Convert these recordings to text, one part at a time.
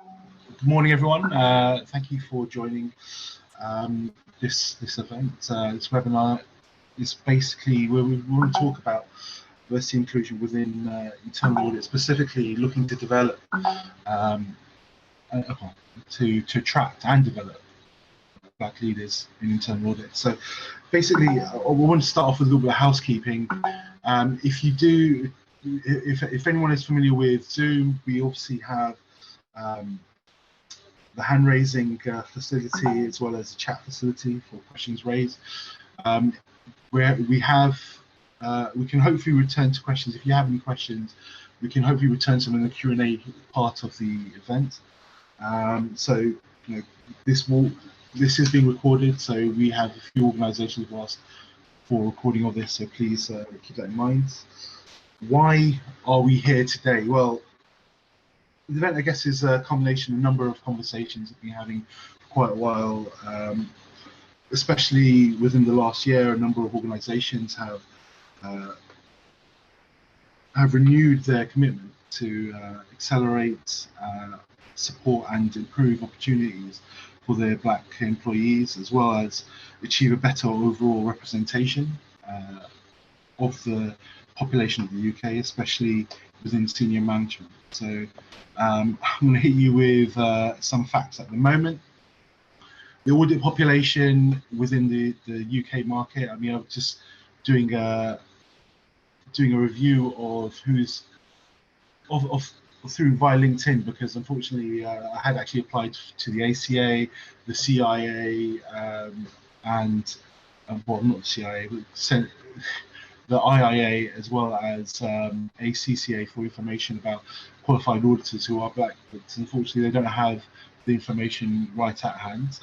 Good morning, everyone. Thank you for joining this event. This webinar is basically where we want to talk about diversity inclusion within internal audit, specifically looking to develop, to attract and develop Black leaders in internal audit. So basically, we want to start off with a little bit of housekeeping. If anyone is familiar with Zoom, we obviously have the hand raising facility as well as the chat facility for questions raised. Where we can hopefully return to questions. If you have any questions, we can hopefully return to them in the Q&A part of the event. This is being recorded, so we have a few organisations who asked for recording of this, so please keep that in mind. Why are we here today? Well, the event, I guess, is a combination of a number of conversations we've been having for quite a while, especially within the last year. A number of organisations have renewed their commitment to accelerate, support and improve opportunities for their Black employees, as well as achieve a better overall representation of the population of the UK, especially within senior management. So I'm going to hit you with some facts at the moment. The audit population within the UK market, I mean, I'm just doing a review of who's through via LinkedIn, because unfortunately I had actually applied to the ACA, the CIA, and well, not the CIA, but the IIA, as well as ACCA for information about qualified auditors who are Black, but unfortunately they don't have the information right at hand.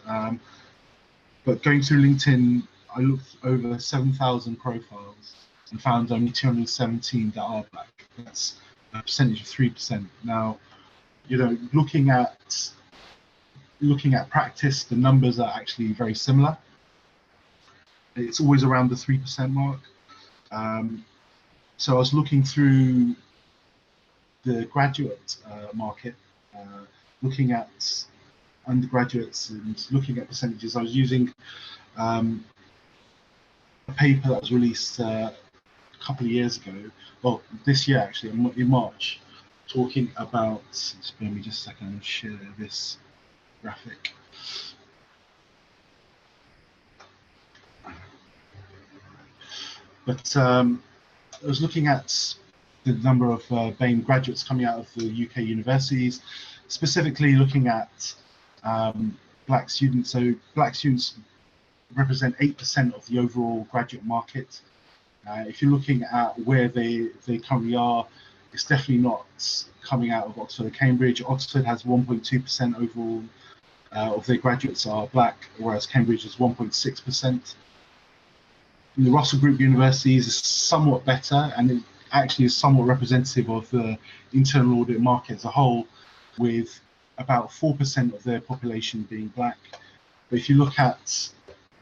But going through LinkedIn, I looked over 7,000 profiles and found only 217 that are Black. That's a percentage of 3%. Now, you know, looking at practice, the numbers are actually very similar. It's always around the 3% mark. So I was looking through the graduate market, looking at undergraduates and looking at percentages. I was using a paper that was released a couple of years ago, well, this year actually, in March, talking about, spare me just a second, I'll share this graphic. But I was looking at the number of BAME graduates coming out of the UK universities, specifically looking at Black students. So Black students represent 8% of the overall graduate market. If you're looking at where they currently are, it's definitely not coming out of Oxford or Cambridge. Oxford has 1.2% overall of their graduates are Black, whereas Cambridge is 1.6%. The Russell Group universities is somewhat better, and it actually is somewhat representative of the internal audit market as a whole, with about 4% of their population being Black. But if you look at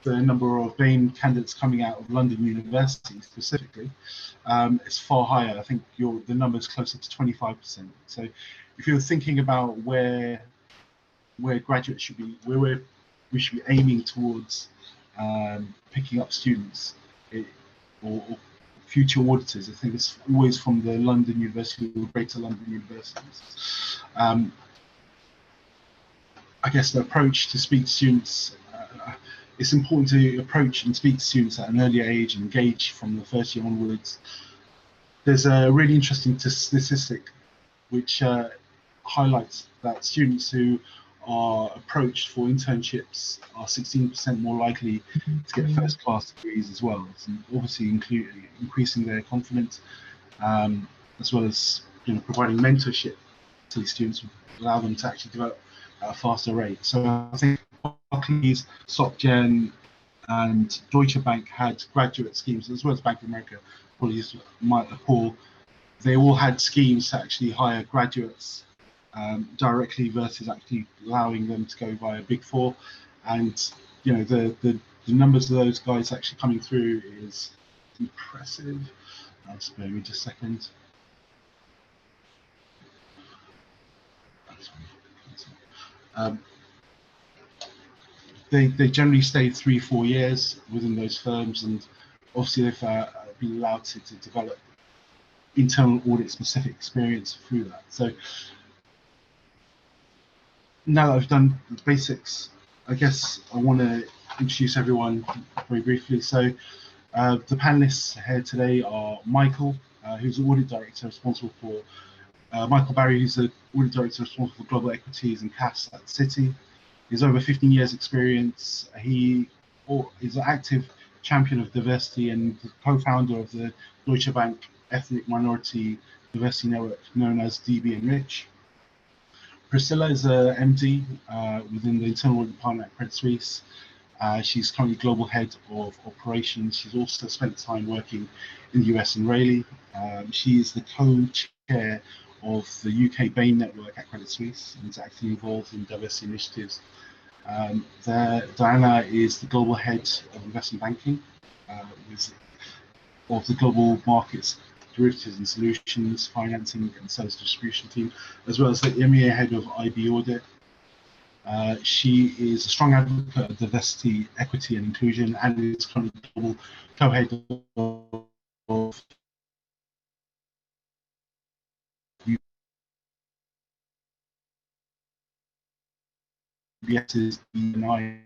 the number of BAME candidates coming out of London University specifically, it's far higher. I think the number is closer to 25%. So if you're thinking about where graduates should be, where we should be aiming towards picking up students or future auditors, I think it's always from the London University or Greater London universities. I guess the approach to speak to students, it's important to approach and speak to students at an earlier age and engage from the first year onwards. There's a really interesting statistic which highlights that students who are approached for internships are 16% more likely to get first-class degrees as well. So obviously increasing their confidence, as well as providing mentorship to the students will allow them to actually develop at a faster rate. So I think Barclays, SocGen, and Deutsche Bank had graduate schemes, as well as Bank of America. Apologies, Paul. They all had schemes to actually hire graduates directly versus actually allowing them to go via Big Four, and the numbers of those guys actually coming through is impressive. Spare me just a second. Um, they generally stay 3-4 years within those firms, and obviously they've been allowed to develop internal audit specific experience through that. So now that I've done the basics, I guess I want to introduce everyone very briefly. So the panelists here today are Michael, who's the audit director responsible for Michael Barry, who's the audit director responsible for global equities and CAS at Citi. He's over 15 years experience. He is an active champion of diversity and the co-founder of the Deutsche Bank Ethnic Minority Diversity Network, known as DB Enrich. Priscilla is a MD within the internal audit department at Credit Suisse. She's currently global head of operations. She's also spent time working in the US and Raleigh. She is the co-chair of the UK BAME network at Credit Suisse and is actively involved in diversity initiatives. Diana is the global head of investment banking of the global markets, derivatives and solutions, financing and service distribution team, as well as the EMEA head of IB audit. She is a strong advocate of diversity, equity and inclusion, and is currently global co-head of UBS's E&I.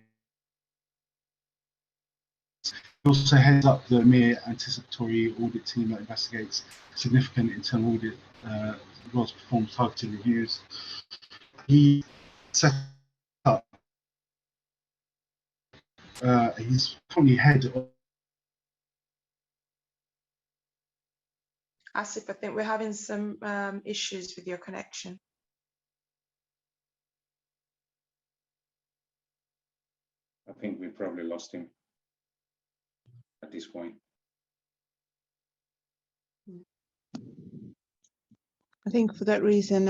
He also heads up the EMEA anticipatory audit team that investigates significant internal audit as well as performs targeted reviews. He set up, he's currently head of. Asif, I think we're having some issues with your connection. I think we probably lost him at this point. I think for that reason,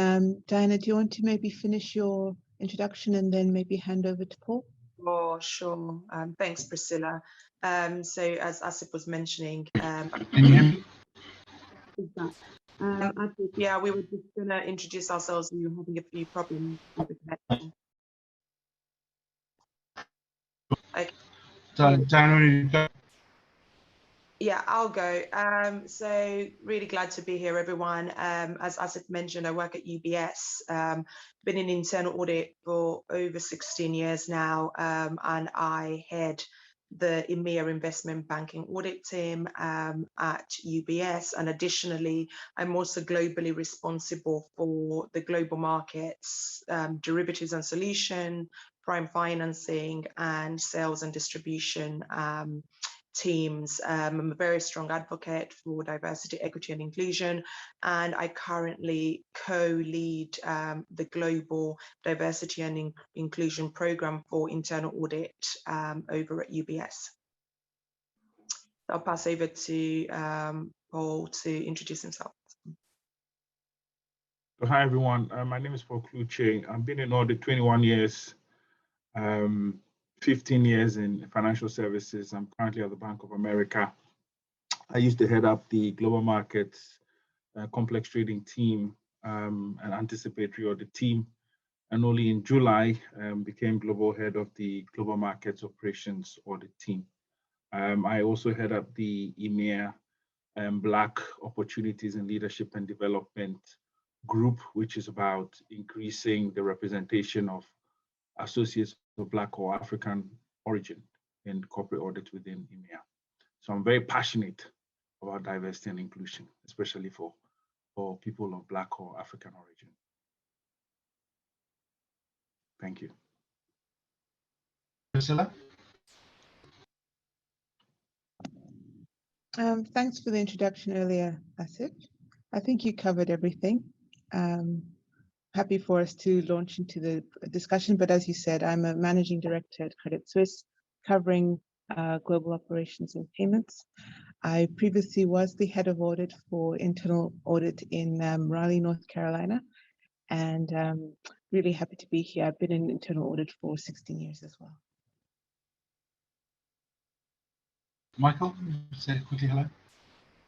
Diana, do you want to maybe finish your introduction and then maybe hand over to Paul? Oh, sure. Thanks, Priscilla. So as Asif was mentioning, Can you hear me? Asif, yeah, we were just going to introduce ourselves. We were having a few problems with the connection. Okay. Diana, Yeah, I'll go. So really glad to be here, everyone. As Asif mentioned, I work at UBS. Been in internal audit for over 16 years now, and I head the EMEA investment banking audit team at UBS. And additionally, I'm also globally responsible for the global markets, derivatives and solution, prime financing, and sales and distribution teams. I'm a very strong advocate for diversity, equity and inclusion, and I currently co-lead the global diversity and inclusion program for internal audit over at UBS. I'll pass over to Paul to introduce himself. Hi everyone, my name is Paul Kluche. I've been in audit 21 years. 15 years in financial services. I'm currently at the Bank of America. I used to head up the global markets, complex trading team, and anticipatory audit team. And only in July, became global head of the global markets operations audit team. I also head up the EMEA Black Opportunities in Leadership and Development group, which is about increasing the representation of associates of Black or African origin in corporate audit within EMEA. So I'm very passionate about diversity and inclusion, especially for people of Black or African origin. Thank you. Priscilla? Thanks for the introduction earlier, Asif. I think you covered everything. Happy for us to launch into the discussion, but as you said, I'm a managing director at Credit Suisse, covering global operations and payments. I previously was the head of audit for internal audit in Raleigh, North Carolina, and really happy to be here. I've been in internal audit for 16 years as well. Michael, say quickly hello.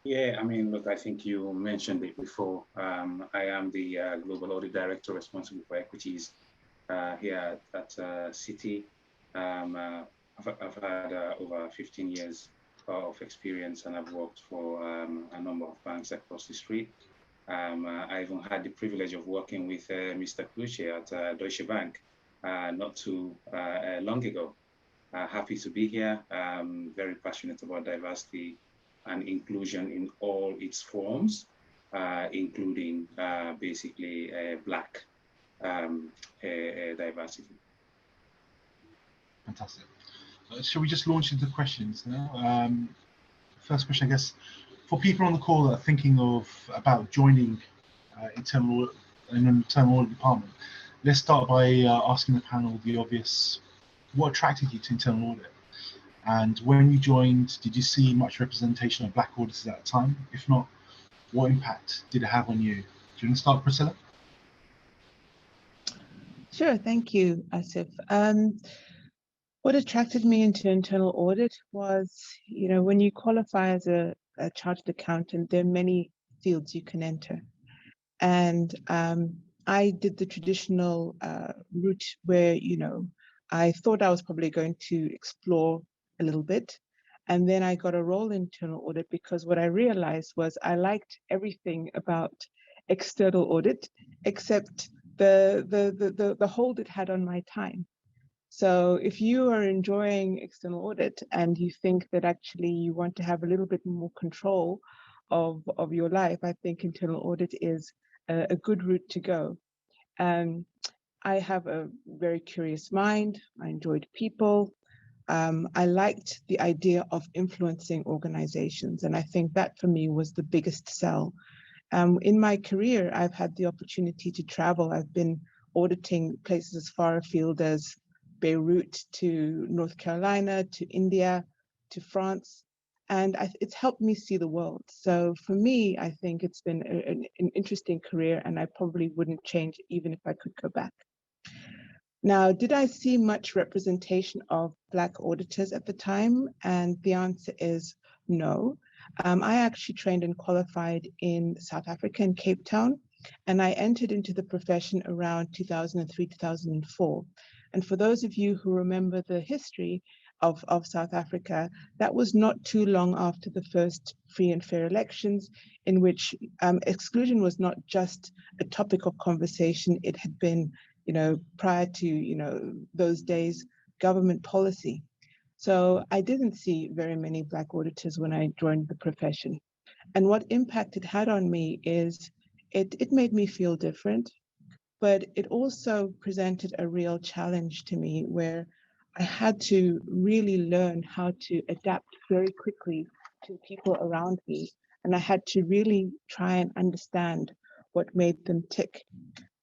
Yeah, I mean, look, I think you mentioned it before. I am the Global Audit Director responsible for equities here at City. I've had over 15 years of experience, and I've worked for a number of banks across the street. I even had the privilege of working with Mr. Kluche at Deutsche Bank not too long ago. Happy to be here. Very passionate about diversity and inclusion in all its forms, including basically Black diversity. Fantastic. Shall we just launch into questions now? First question, I guess, for people on the call that are thinking about joining an internal audit department, let's start by asking the panel the obvious: what attracted you to internal audit? And when you joined, did you see much representation of Black auditors at the time? If not, what impact did it have on you? Do you want to start, Priscilla? Sure, thank you, Asif. What attracted me into internal audit was, when you qualify as a chartered accountant, there are many fields you can enter. And I did the traditional route where, I thought I was probably going to explore a little bit. And then I got a role in internal audit because what I realized was I liked everything about external audit except the hold it had on my time. So if you are enjoying external audit and you think that actually you want to have a little bit more control of your life, I think internal audit is a good route to go. I have a very curious mind. I enjoyed people. I liked the idea of influencing organizations. And I think that for me was the biggest sell. In my career, I've had the opportunity to travel. I've been auditing places as far afield as Beirut to North Carolina, to India, to France, and it's helped me see the world. So for me, I think it's been an interesting career, and I probably wouldn't change it even if I could go back. Now, did I see much representation of Black auditors at the time? And the answer is no. I actually trained and qualified in South Africa, in Cape Town, and I entered into the profession around 2003, 2004. And for those of you who remember the history of South Africa, that was not too long after the first free and fair elections, in which exclusion was not just a topic of conversation, it had been, prior to, those days, government policy. So I didn't see very many Black auditors when I joined the profession. And what impact it had on me is it made me feel different, but it also presented a real challenge to me where I had to really learn how to adapt very quickly to people around me. And I had to really try and understand what made them tick.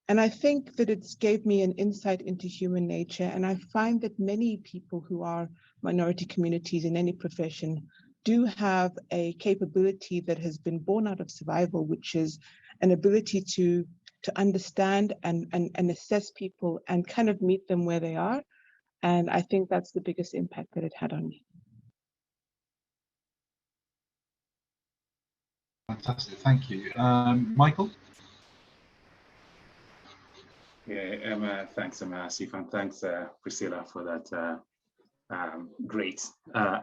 And I think that it's gave me an insight into human nature. And I find that many people who are minority communities in any profession do have a capability that has been born out of survival, which is an ability to understand and assess people and kind of meet them where they are. And I think that's the biggest impact that it had on me. Fantastic, thank you. Michael? Yeah, thanks, Asif, and thanks, Priscilla, for that great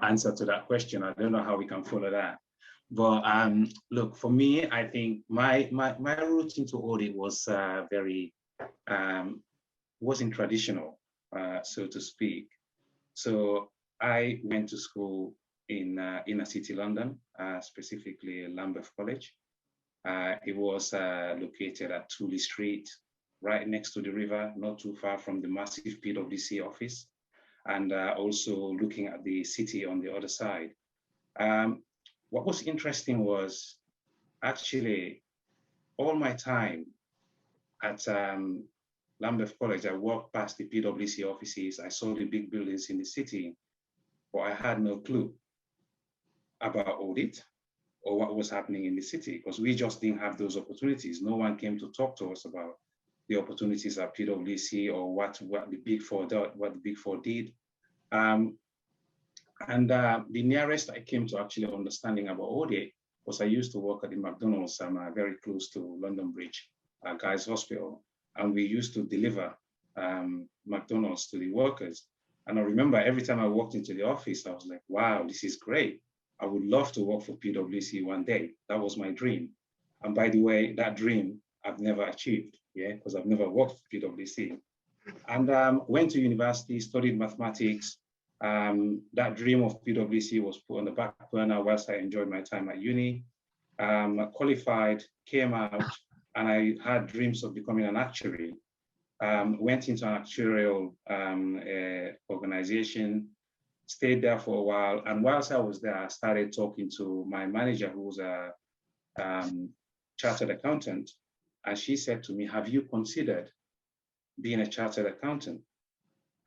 answer to that question. I don't know how we can follow that. But look, for me, I think my route into audit was wasn't traditional, so to speak. So I went to school in inner city London, specifically Lambeth College. It was located at Tooley Street, right next to the river, not too far from the massive PwC office, and also looking at the city on the other side. What was interesting was actually all my time at Lambeth College, I walked past the PwC offices, I saw the big buildings in the city, but I had no clue about audit or what was happening in the city, because we just didn't have those opportunities. No one came to talk to us about the opportunities at PwC or what the Big Four did. The nearest I came to actually understanding about audit was I used to work at the McDonald's, very close to London Bridge, Guy's Hospital, and we used to deliver McDonald's to the workers. And I remember every time I walked into the office, I was like, wow, this is great. I would love to work for PwC one day. That was my dream. And by the way, that dream I've never achieved, yeah, because I've never worked for PwC. And went to university, studied mathematics. That dream of PwC was put on the back burner whilst I enjoyed my time at uni. Qualified, came out, and I had dreams of becoming an actuary. Went into an actuarial organization, stayed there for a while. And whilst I was there, I started talking to my manager, who was a chartered accountant. And she said to me, have you considered being a chartered accountant?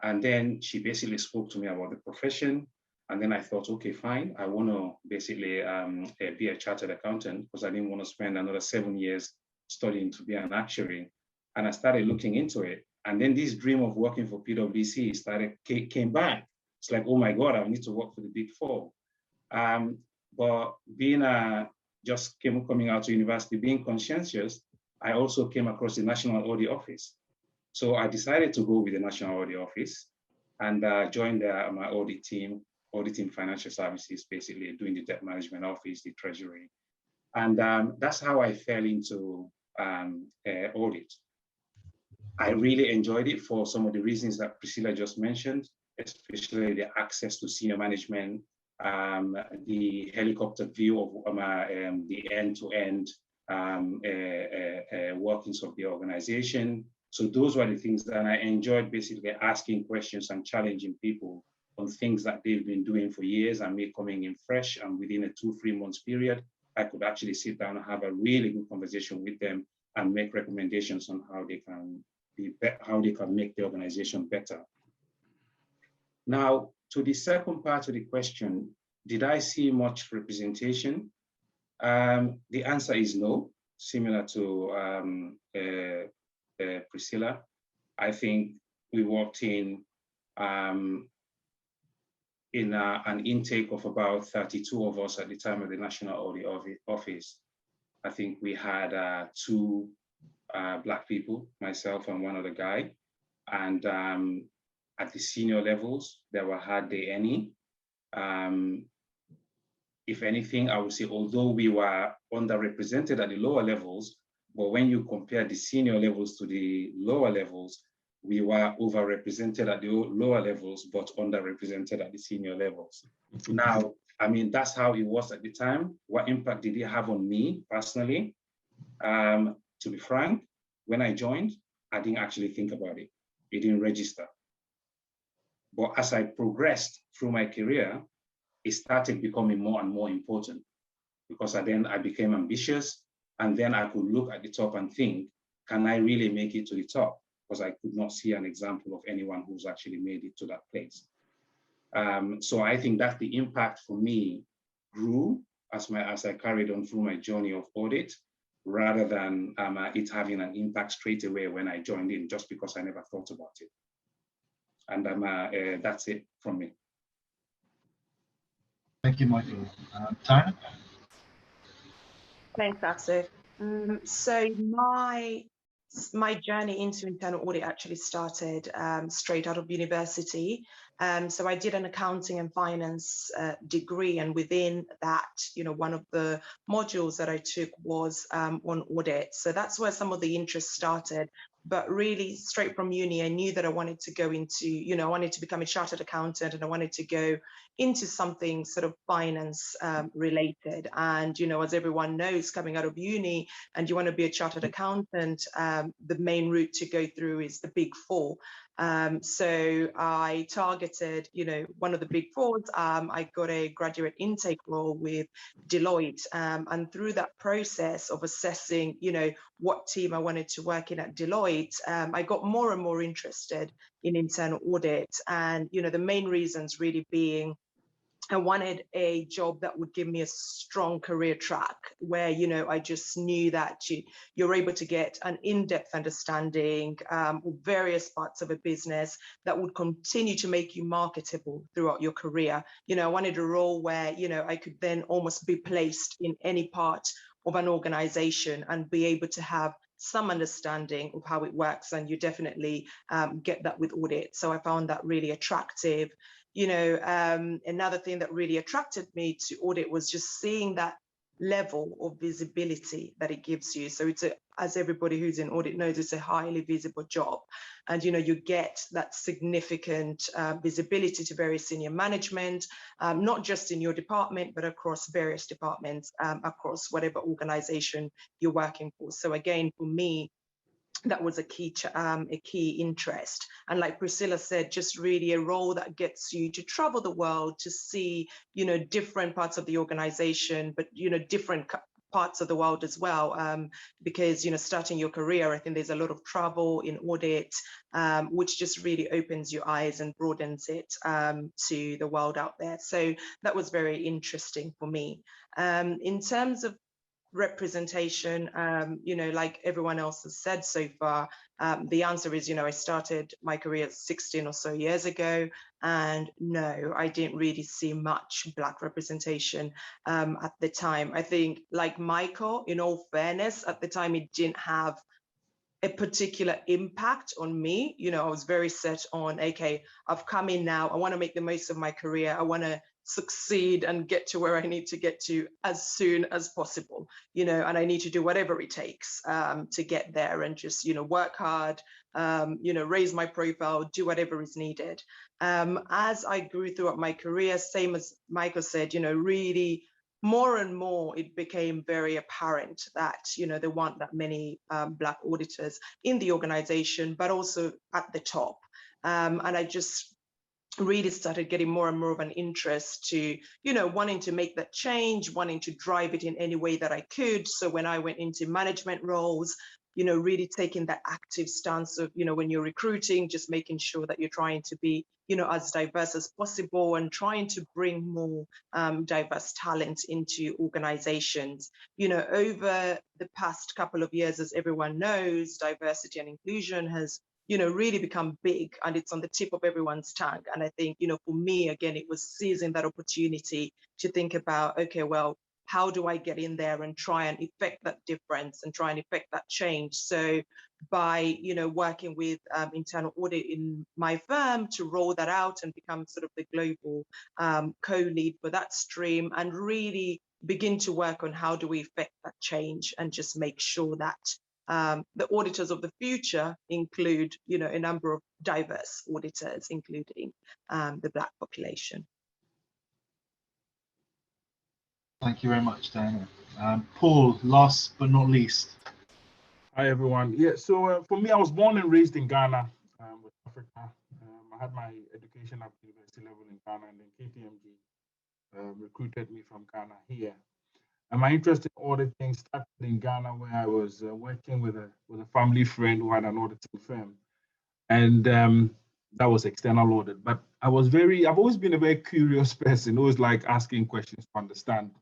And then she basically spoke to me about the profession. And then I thought, okay, fine. I want to basically be a chartered accountant because I didn't want to spend another 7 years studying to be an actuary. And I started looking into it. And then this dream of working for PwC came back. It's like, oh my God, I need to work for the Big Four. But being coming out to university, being conscientious, I also came across the National Audit Office. So I decided to go with the National Audit Office and joined my audit team, auditing financial services, basically doing the debt management office, the treasury. And that's how I fell into audit. I really enjoyed it for some of the reasons that Priscilla just mentioned, especially the access to senior management, the helicopter view of the end-to-end workings of the organization. So those were the things that I enjoyed, basically asking questions and challenging people on things that they've been doing for years and me coming in fresh, and within a 2-3 months period, I could actually sit down and have a really good conversation with them and make recommendations on how they can make the organization better. Now, to the second part of the question, did I see much representation? The answer is no, similar to Priscilla. I think we walked in an intake of about 32 of us at the time of the National Audit Office. I think we had 2 Black people, myself and one other guy. And at the senior levels, there were hardly any. If anything, I would say, although we were underrepresented at the lower levels, but when you compare the senior levels to the lower levels, we were overrepresented at the lower levels, but underrepresented at the senior levels. Now, I mean, that's how it was at the time. What impact did it have on me personally? To be frank, when I joined, I didn't actually think about it. It didn't register. But as I progressed through my career, it started becoming more and more important, because then I became ambitious, and then I could look at the top and think, can I really make it to the top? Because I could not see an example of anyone who's actually made it to that place. So I think that the impact for me grew as I carried on through my journey of audit, rather than it having an impact straight away when I joined in, just because I never thought about it. And that's it from me. Thank you, Michael. Diana? Thanks, Asif. So my journey into internal audit actually started straight out of university. So I did an accounting and finance degree, and within that, one of the modules that I took was on audit. So that's where some of the interest started. But really, straight from uni, I knew that I wanted to go into, I wanted to become a chartered accountant, and I wanted to go into something sort of finance related. And, as everyone knows, coming out of uni and you want to be a chartered accountant, the main route to go through is the Big Four. So I targeted, one of the Big Fours. I got a graduate intake role with Deloitte. And through that process of assessing, what team I wanted to work in at Deloitte, I got more and more interested in internal audit. And, the main reasons really being, I wanted a job that would give me a strong career track where, I just knew that you're able to get an in-depth understanding of various parts of a business that would continue to make you marketable throughout your career. I wanted a role where, I could then almost be placed in any part of an organization and be able to have some understanding of how it works, and you definitely get that with audit. So I found that really attractive. Another thing that really attracted me to audit was just seeing that level of visibility that it gives you. So it's as everybody who's in audit knows, it's a highly visible job, and you get that significant visibility to very senior management, not just in your department but across various departments, across whatever organization you're working for. So again, for me, that was a key interest. And like Priscilla said, just really a role that gets you to travel the world, to see, different parts of the organization, but, different parts of the world as well. Because, starting your career, I think there's a lot of travel in audit, which just really opens your eyes and broadens it to the world out there. So that was very interesting for me. In terms of representation, like everyone else has said so far, the answer is, I started my career 16 or so years ago, and no, I didn't really see much Black representation at the time. I think, like Michael, in all fairness, at the time it didn't have a particular impact on me. I was very set on, okay, I've come in now, I want to make the most of my career, I want to succeed and get to where I need to get to as soon as possible, and I need to do whatever it takes to get there, and just, work hard, raise my profile, do whatever is needed. As I grew throughout my career, same as Michael said, really more and more it became very apparent that there weren't that many Black auditors in the organization, but also at the top. And I just really started getting more and more of an interest to, wanting to make that change, wanting to drive it in any way that I could. So when I went into management roles, really taking that active stance of, when you're recruiting, just making sure that you're trying to be, as diverse as possible, and trying to bring more diverse talent into organizations. Over the past couple of years, as everyone knows, diversity and inclusion has really become big, and it's on the tip of everyone's tongue. And I think, for me, again, it was seizing that opportunity to think about, okay, well, how do I get in there and try and effect that difference and try and effect that change? So by, working with internal audit in my firm to roll that out and become sort of the global co-lead for that stream, and really begin to work on how do we effect that change, and just make sure that the auditors of the future include, a number of diverse auditors, including the Black population. Thank you very much, Diana. Paul, last but not least. Hi, everyone. Yeah, so for me, I was born and raised in Ghana, West Africa. I had my education at the university level in Ghana, and then KPMG recruited me from Ghana here. And my interest in auditing started in Ghana, where I was working with a family friend who had an auditing firm, and that was external audit. But I've always been a very curious person, always like asking questions to understand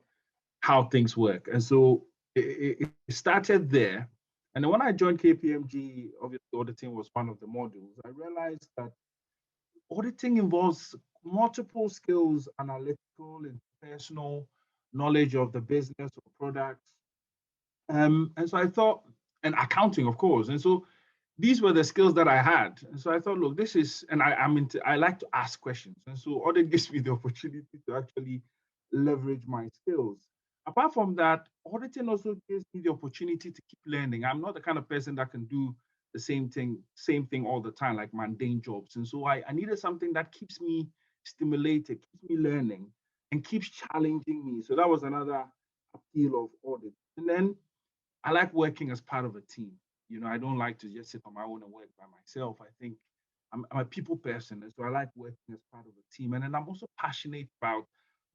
how things work. And so it started there. And then when I joined KPMG, obviously auditing was one of the modules. I realized that auditing involves multiple skills, analytical and personal knowledge of the business or products. And so I thought, and accounting, of course. And so these were the skills that I had. And so I thought, look, this is, and I like to ask questions. And so audit gives me the opportunity to actually leverage my skills. Apart from that, auditing also gives me the opportunity to keep learning. I'm not the kind of person that can do the same thing all the time, like mundane jobs. And so I needed something that keeps me stimulated, keeps me learning, and keeps challenging me. So that was another appeal of audit. And then I like working as part of a team. I don't like to just sit on my own and work by myself. I think I'm a people person, and so I like working as part of a team. And then I'm also passionate about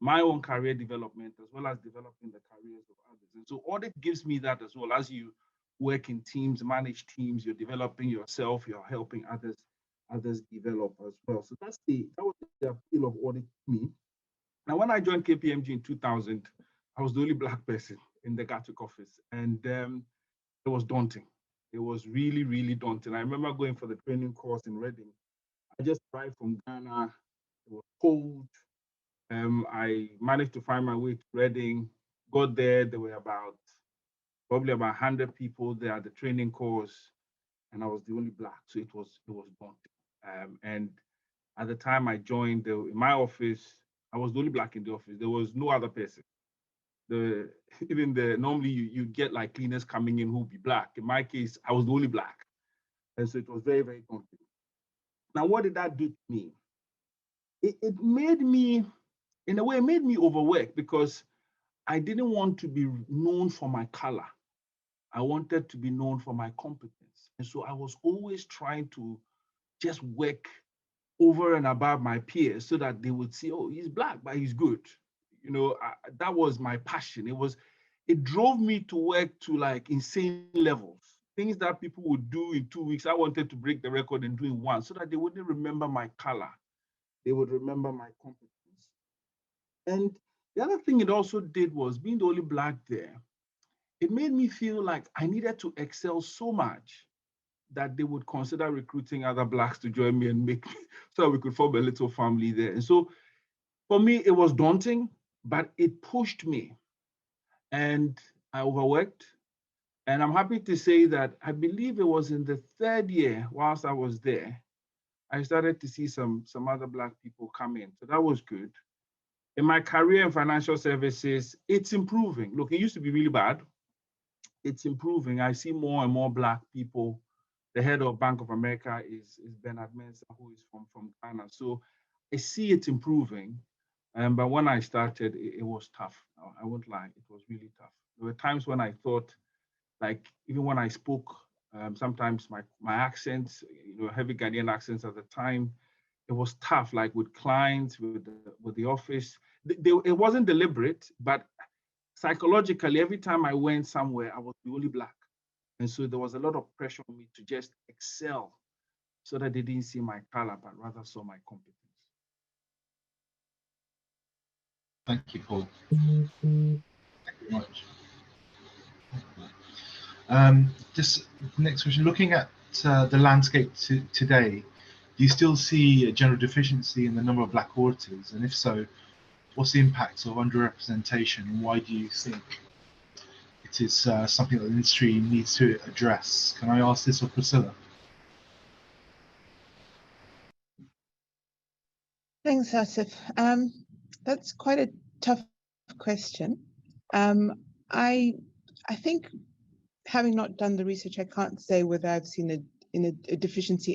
my own career development, as well as developing the careers of others. And so audit gives me that as well. As you work in teams, manage teams, you're developing yourself, you're helping others develop as well. So that was the appeal of audit to me. Now, when I joined KPMG in 2000, I was the only Black person in the Gatwick office, and it was daunting. It was really, really daunting. I remember going for the training course in Reading. I just arrived from Ghana. It was cold. I managed to find my way to Reading. Got there. There were about probably about 100 people there at the training course, and I was the only Black, so it was daunting. And at the time I joined, in my office, I was the only Black in the office. There was no other person. Normally you get like cleaners coming in who'll be Black. In my case, I was the only Black, and so it was very, very daunting. Now, what did that do to me? It made me, in a way, it made me overwork, because I didn't want to be known for my color. I wanted to be known for my competence. And so I was always trying to just work over and above my peers so that they would see, oh, he's Black, but he's good. That was my passion. It drove me to work to like insane levels. Things that people would do in 2 weeks, I wanted to break the record and do in one, so that they wouldn't remember my color. They would remember my competence. And the other thing it also did was, being the only Black there, it made me feel like I needed to excel so much that they would consider recruiting other Blacks to join me and make me, so we could form a little family there. And so for me, it was daunting, but it pushed me, and I overworked. And I'm happy to say that I believe it was in the 3rd year, whilst I was there, I started to see some other Black people come in. So that was good. In my career in financial services, it's improving. Look, it used to be really bad. It's improving. I see more and more Black people. The head of Bank of America is Bernard Mensah, who is from Ghana. So I see it improving. But when I started, it was tough. I won't lie, it was really tough. There were times when I thought, like, even when I spoke, sometimes my accents, heavy Ghanaian accents at the time, it was tough, like with clients, with the office. It wasn't deliberate, but psychologically, every time I went somewhere, I was the only Black. And so there was a lot of pressure on me to just excel, so that they didn't see my color, but rather saw my competence. Thank you, Paul. Thank you very much. Just next question, looking at the landscape today, do you still see a general deficiency in the number of Black auditors? And if so, what's the impact of underrepresentation, and why do you think it is something that the industry needs to address? Can I ask this of Priscilla? Thanks, Asif. That's quite a tough question. I think, having not done the research, I can't say whether I've seen a deficiency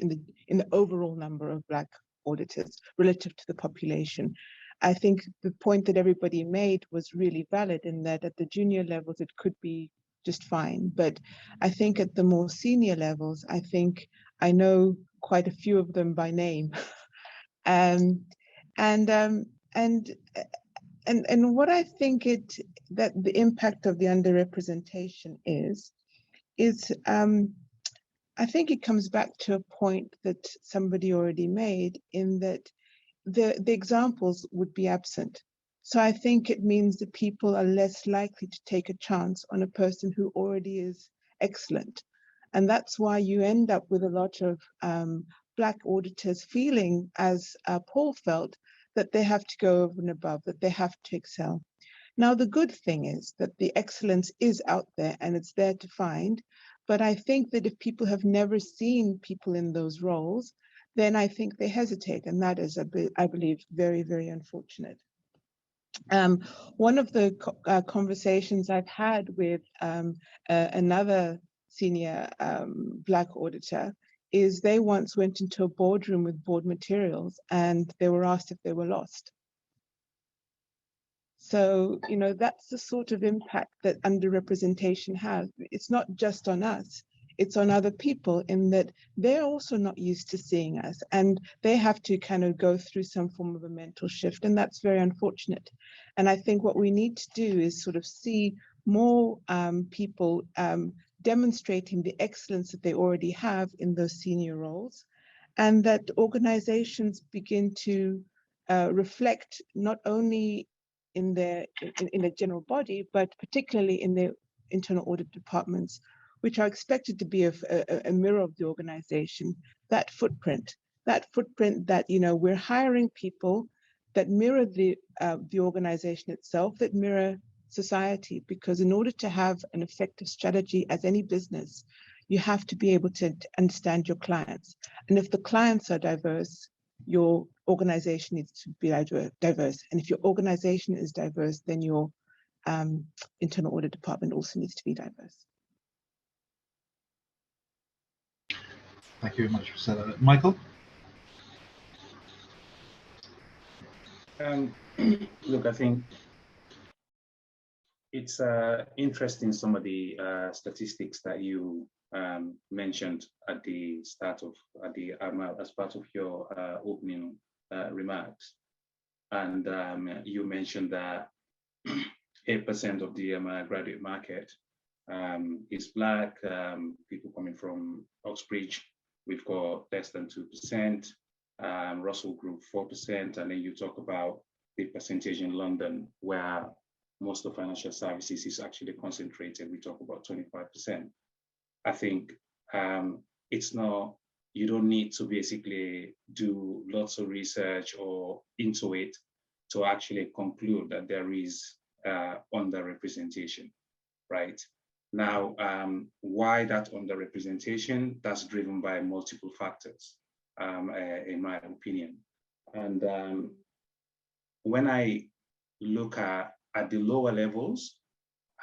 in the overall number of Black auditors relative to the population. I think the point that everybody made was really valid, in that at the junior levels it could be just fine, but I think at the more senior levels, I think I know quite a few of them by name. And what I think that the impact of the underrepresentation is I think it comes back to a point that somebody already made, in that the examples would be absent. So I think it means that people are less likely to take a chance on a person who already is excellent. And that's why you end up with a lot of Black auditors feeling, as Paul felt, that they have to go over and above, that they have to excel. Now, the good thing is that the excellence is out there and it's there to find. But I think that if people have never seen people in those roles, then I think they hesitate. And that is, I believe, very, very unfortunate. One of the conversations I've had with another senior Black auditor is they once went into a boardroom with board materials and they were asked if they were lost. So, that's the sort of impact that underrepresentation has. It's not just on us, it's on other people, in that they're also not used to seeing us and they have to kind of go through some form of a mental shift, and that's very unfortunate. And I think what we need to do is sort of see more people demonstrating the excellence that they already have in those senior roles, and that organizations begin to reflect not only in the general body, but particularly in their internal audit departments, which are expected to be a mirror of the organization, that footprint that, we're hiring people that mirror the organization itself, that mirror society, because in order to have an effective strategy as any business, you have to be able to understand your clients. And if the clients are diverse, your organization needs to be diverse. And if your organization is diverse, then your internal audit department also needs to be diverse. Thank you very much for that. Michael? Look, I think it's interesting, some of the statistics that you mentioned at the start of as part of your opening remarks, and you mentioned that 8% of the graduate market is Black. People coming from Oxbridge, we've got less than 2%. Russell Group 4%, and then you talk about the percentage in London where most of financial services is actually concentrated. We talk about 25%. I think it's not, you don't need to basically do lots of research or into it to actually conclude that there is underrepresentation, right? Now, why that underrepresentation? That's driven by multiple factors, in my opinion. And when I look at the lower levels,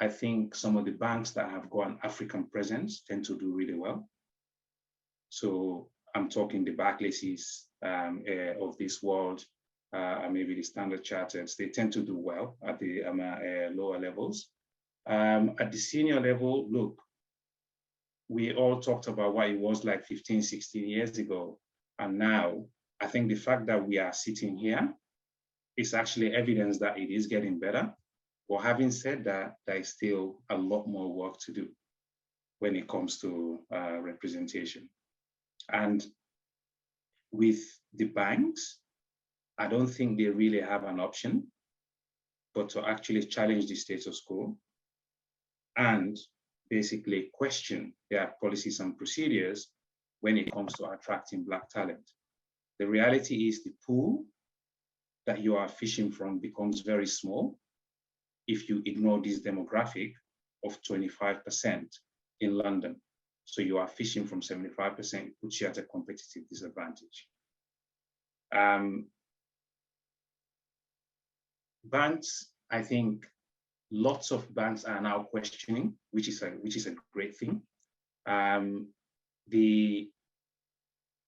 I think some of the banks that have got an African presence tend to do really well. So I'm talking the Barclays of this world, maybe the Standard Chartered. They tend to do well at the lower levels. At the senior level, look, we all talked about what it was like 15, 16 years ago. And now, I think the fact that we are sitting here is actually evidence that it is getting better. But having said that, there is still a lot more work to do when it comes to representation. And with the banks, I don't think they really have an option but to actually challenge the status quo and basically question their policies and procedures when it comes to attracting Black talent. The reality is the pool that you are fishing from becomes very small if you ignore this demographic of 25% in London. So you are fishing from 75%, puts you at a competitive disadvantage. Banks, I think lots of banks are now questioning, which is a great thing. The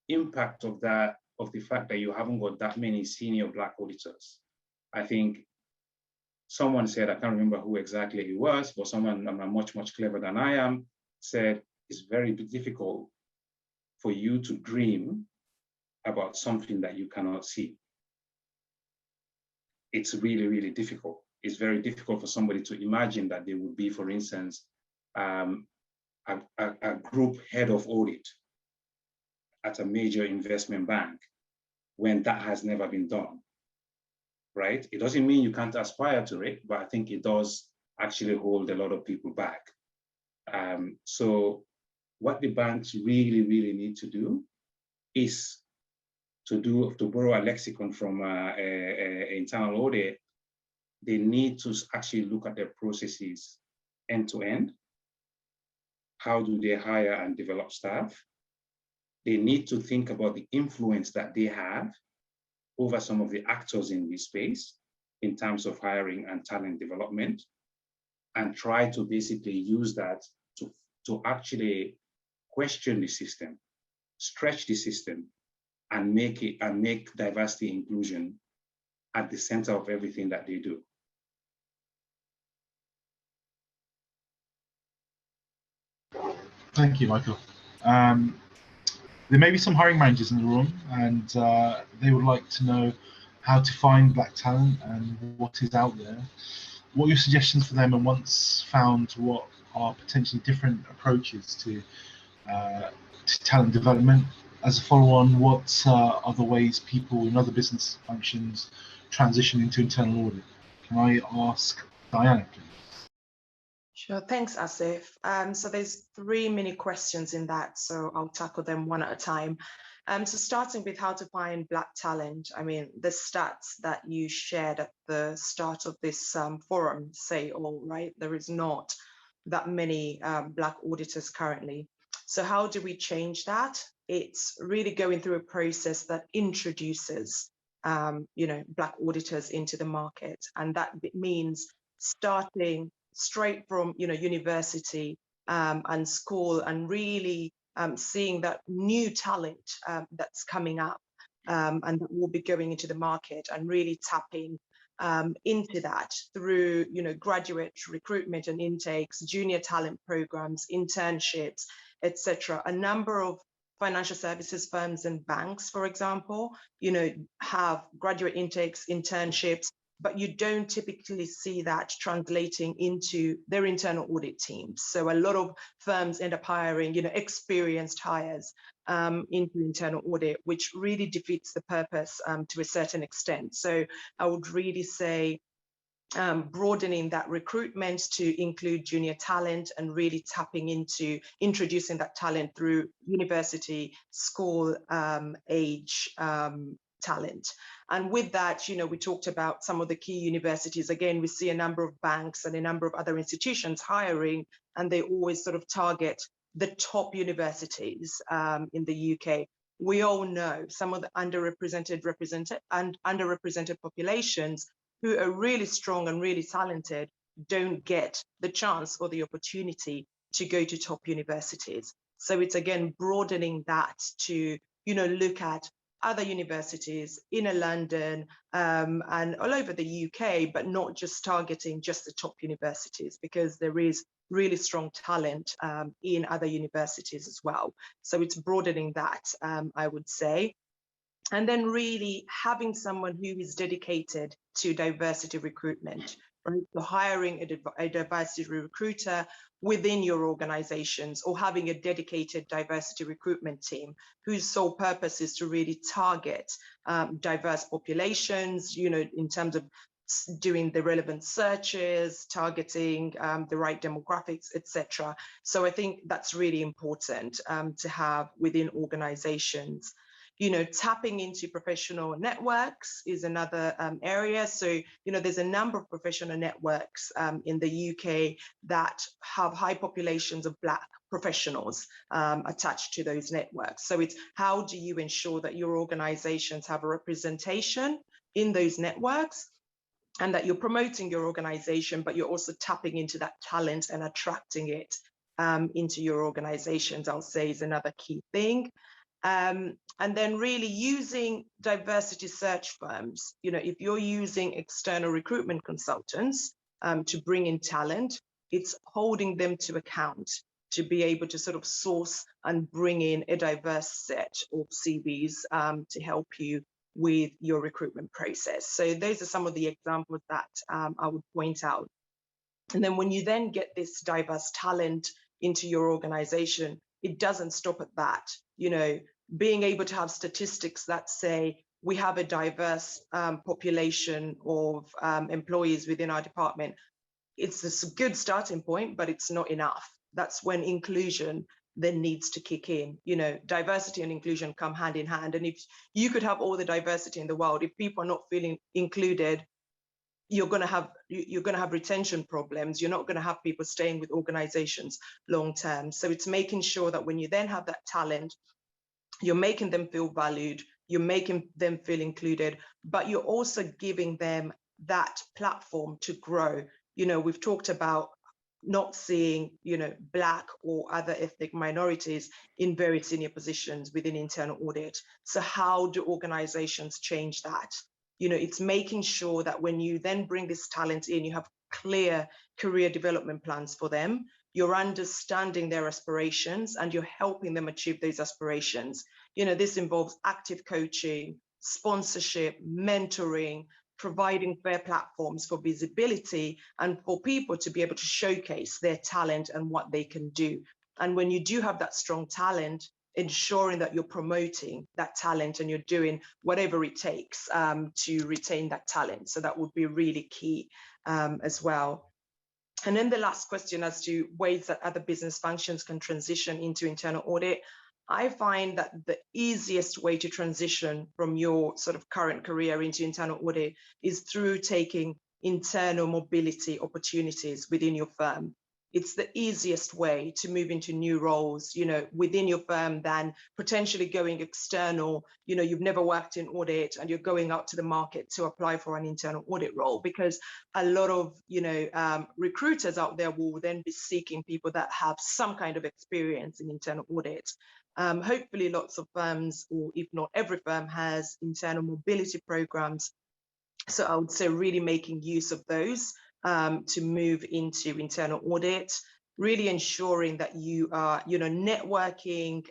impact of that, of the fact that you haven't got that many senior Black auditors. I think someone said, I can't remember who exactly it was, but someone much, much clever than I am said, it's very difficult for you to dream about something that you cannot see. It's really, really difficult. It's very difficult for somebody to imagine that there would be, for instance, a group head of audit at a major investment bank when that has never been done, right? It doesn't mean you can't aspire to it, but I think it does actually hold a lot of people back. So what the banks really, really need to do is to borrow a lexicon from internal audit, they need to actually look at their processes end to end. How do they hire and develop staff? They need to think about the influence that they have over some of the actors in this space in terms of hiring and talent development, and try to basically use that to actually question the system, stretch the system, and make diversity inclusion at the center of everything that they do. Thank you, Michael. There may be some hiring managers in the room, and they would like to know how to find Black talent and what is out there. What are your suggestions for them, and once found, what are potentially different approaches to talent development? As a follow-on, what are other ways people in other business functions transition into internal audit? Can I ask Diana, please? Sure, thanks, Asif. So there's 3 mini questions in that, so I'll tackle them one at a time. So starting with how to find Black talent, I mean, the stats that you shared at the start of this forum say all, right? There is not that many Black auditors currently. So how do we change that? It's really going through a process that introduces, Black auditors into the market, and that means starting straight from university and school, and really seeing that new talent that's coming up and that will be going into the market, and really tapping into that through graduate recruitment and intakes, junior talent programs, internships, etc. A number of financial services firms and banks, for example, have graduate intakes, internships, but you don't typically see that translating into their internal audit teams. So a lot of firms end up hiring, experienced hires into internal audit, which really defeats the purpose to a certain extent. So I would really say broadening that recruitment to include junior talent, and really tapping into introducing that talent through university, school age talent. And with that, we talked about some of the key universities. Again, we see a number of banks and a number of other institutions hiring, and they always sort of target the top universities in the UK. We all know some of the underrepresented populations who are really strong and really talented don't get the chance or the opportunity to go to top universities. So it's again broadening that to look at other universities in London and all over the UK, but not just targeting just the top universities, because there is really strong talent in other universities as well. So it's broadening that, I would say. And then really having someone who is dedicated to diversity recruitment, right? So hiring a diversity recruiter within your organizations, or having a dedicated diversity recruitment team whose sole purpose is to really target diverse populations, in terms of doing the relevant searches, targeting the right demographics, etc. So I think that's really important to have within organizations. Tapping into professional networks is another area. So, there's a number of professional networks in the UK that have high populations of Black professionals attached to those networks. So it's how do you ensure that your organizations have a representation in those networks, and that you're promoting your organization, but you're also tapping into that talent and attracting it into your organizations, I'll say, is another key thing. And then really using diversity search firms. If you're using external recruitment consultants to bring in talent, it's holding them to account to be able to sort of source and bring in a diverse set of CVs to help you with your recruitment process. So those are some of the examples that I would point out. And then when you then get this diverse talent into your organization, it doesn't stop at that. Being able to have statistics that say we have a diverse population of employees within our department, it's a good starting point, but it's not enough. That's when inclusion then needs to kick in. Diversity and inclusion come hand in hand. And if you could have all the diversity in the world, if people are not feeling included, you're going to have retention problems. You're not going to have people staying with organizations long term. So it's making sure that when you then have that talent, you're making them feel valued, you're making them feel included, but you're also giving them that platform to grow. We've talked about not seeing, Black or other ethnic minorities in very senior positions within internal audit. So how do organizations change that? It's making sure that when you then bring this talent in, you have clear career development plans for them. You're understanding their aspirations and you're helping them achieve those aspirations. This involves active coaching, sponsorship, mentoring, providing fair platforms for visibility and for people to be able to showcase their talent and what they can do. And when you do have that strong talent, ensuring that you're promoting that talent and you're doing whatever it takes to retain that talent. So that would be really key as well. And then the last question as to ways that other business functions can transition into internal audit. I find that the easiest way to transition from your sort of current career into internal audit is through taking internal mobility opportunities within your firm. It's the easiest way to move into new roles, within your firm than potentially going external. You've never worked in audit and you're going out to the market to apply for an internal audit role, because a lot of, recruiters out there will then be seeking people that have some kind of experience in internal audit. Hopefully lots of firms, or if not every firm, has internal mobility programs. So I would say really making use of those to move into internal audit, really ensuring that you are, networking,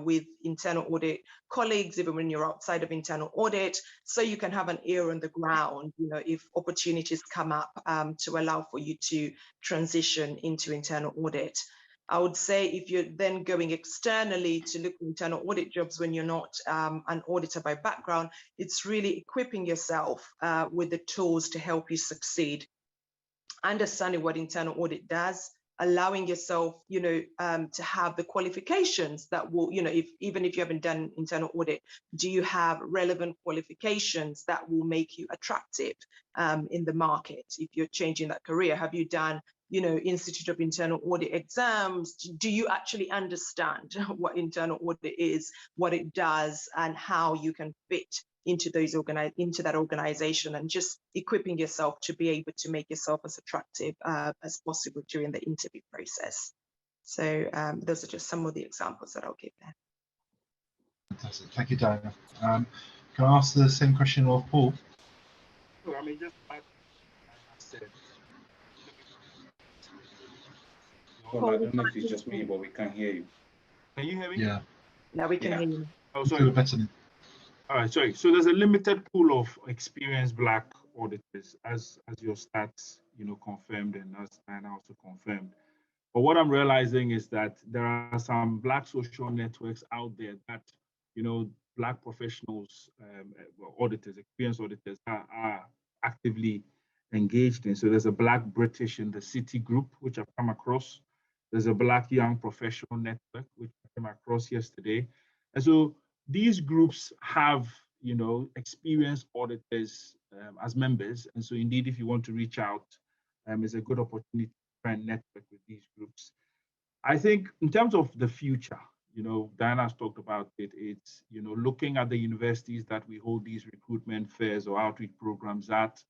with internal audit colleagues, even when you're outside of internal audit, so you can have an ear on the ground, if opportunities come up to allow for you to transition into internal audit. I would say if you're then going externally to look at internal audit jobs when you're not an auditor by background, it's really equipping yourself with the tools to help you succeed. Understanding what internal audit does, allowing yourself, to have the qualifications that will, even if you haven't done internal audit, do you have relevant qualifications that will make you attractive in the market? If you're changing that career, have you done, Institute of Internal Audit exams? Do you actually understand what internal audit is, what it does, and how you can fit into that organization, and just equipping yourself to be able to make yourself as attractive as possible during the interview process. So those are just some of the examples that I'll give there. Fantastic. Thank you, Diana. Can I ask the same question of Paul? Sure. I mean, just like I said. Well, I don't know if it's just me, but we can't hear you. Can you hear me? Yeah. Now we can hear you. Oh, sorry. Better. All right, sorry. So there's a limited pool of experienced Black auditors, as your stats, confirmed, and as Diana also confirmed. But what I'm realizing is that there are some Black social networks out there that, Black professionals, auditors, experienced auditors are actively engaged in. So there's a Black British in the City group, which I've come across. There's a Black Young Professional Network, which I came across yesterday. And so these groups have, experienced auditors as members. And so indeed, if you want to reach out, it's a good opportunity to try and network with these groups. I think in terms of the future, Diana has talked about it. It's, looking at the universities that we hold these recruitment fairs or outreach programs at.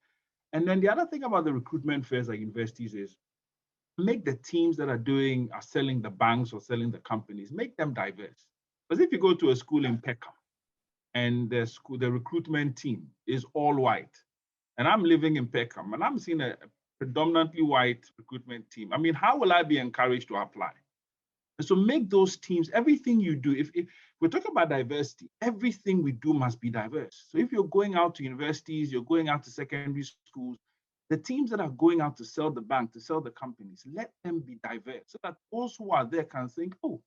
And then the other thing about the recruitment fairs at universities is make the teams that are selling the banks or selling the companies, make them diverse. Because if you go to a school in Peckham and the recruitment team is all white, and I'm living in Peckham and I'm seeing a predominantly white recruitment team, I mean, how will I be encouraged to apply? And so make those teams, everything you do, if we're talking about diversity, everything we do must be diverse. So if you're going out to universities, you're going out to secondary schools, the teams that are going out to sell the bank, to sell the companies, let them be diverse so that those who are there can think, oh,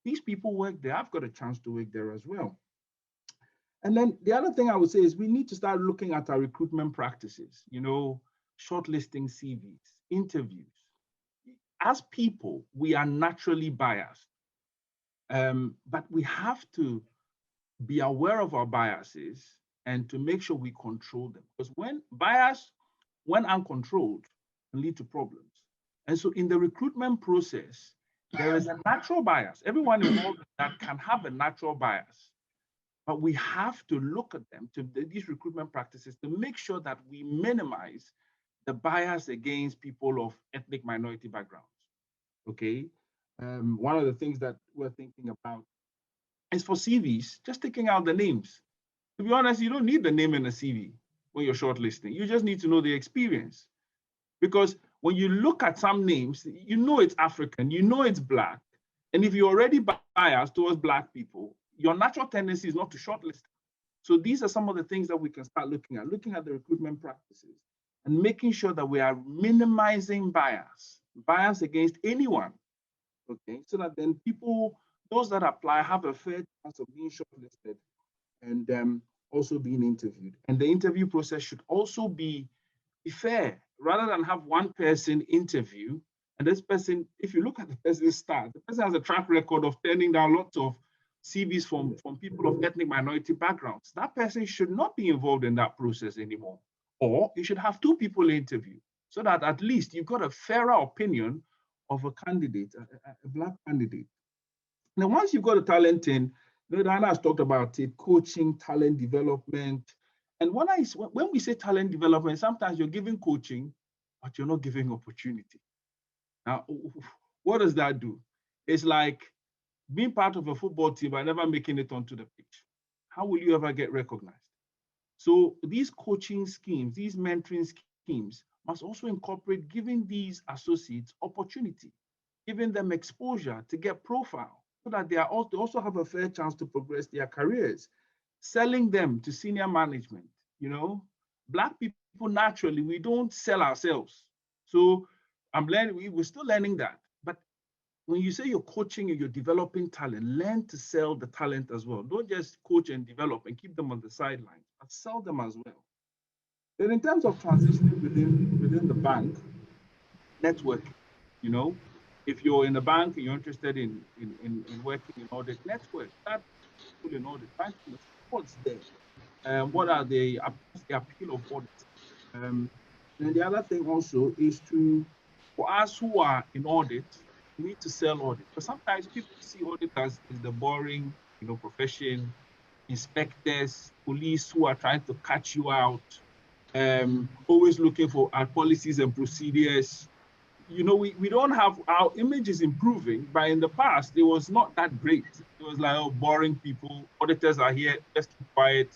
these people work there, I've got a chance to work there as well. And then the other thing I would say is we need to start looking at our recruitment practices, shortlisting CVs, interviews. As people, we are naturally biased, but we have to be aware of our biases and to make sure we control them. Because when uncontrolled, can lead to problems. And so in the recruitment process, there is a natural bias. Everyone involved in that can have a natural bias, but we have to look at them, these recruitment practices, to make sure that we minimize the bias against people of ethnic minority backgrounds. Okay, one of the things that we're thinking about is for CVs, just taking out the names. To be honest, you don't need the name in a CV when you're shortlisting. You just need to know the experience. Because when you look at some names, it's African, it's Black. And if you're already biased towards Black people, your natural tendency is not to shortlist. So these are some of the things that we can start looking at the recruitment practices and making sure that we are minimizing bias against anyone, okay? So that then those that apply have a fair chance of being shortlisted and also being interviewed. And the interview process should also be fair, rather than have one person interview, and this person, if you look at the person's start, the person has a track record of turning down lots of CVs from people of ethnic minority backgrounds. That person should not be involved in that process anymore. Or you should have two people interview so that at least you've got a fairer opinion of a candidate, a Black candidate. Now, once you've got a talent in, Diana has talked about it, coaching, talent development. And when we say talent development, sometimes you're giving coaching, but you're not giving opportunity. Now, what does that do? It's like being part of a football team but never making it onto the pitch. How will you ever get recognized? So these coaching schemes, these mentoring schemes must also incorporate giving these associates opportunity, giving them exposure to get profile so that they also have a fair chance to progress their careers, selling them to senior management. You know, Black people naturally, we don't sell ourselves. So we're still learning that. But when you say you're coaching and you're developing talent, learn to sell the talent as well. Don't just coach and develop and keep them on the sidelines, but sell them as well. Then in terms of transitioning within the bank, networking, you know, if you're in a bank and you're interested in working in audit, network, that's in audit, find what's there. What are the appeal of audit? And the other thing also is for us who are in audit, we need to sell audit. But sometimes people see audit as the boring, profession, inspectors, police who are trying to catch you out, always looking for our policies and procedures. We don't have, our image is improving, but in the past, it was not that great. It was like, oh, boring people, auditors are here, just keep quiet.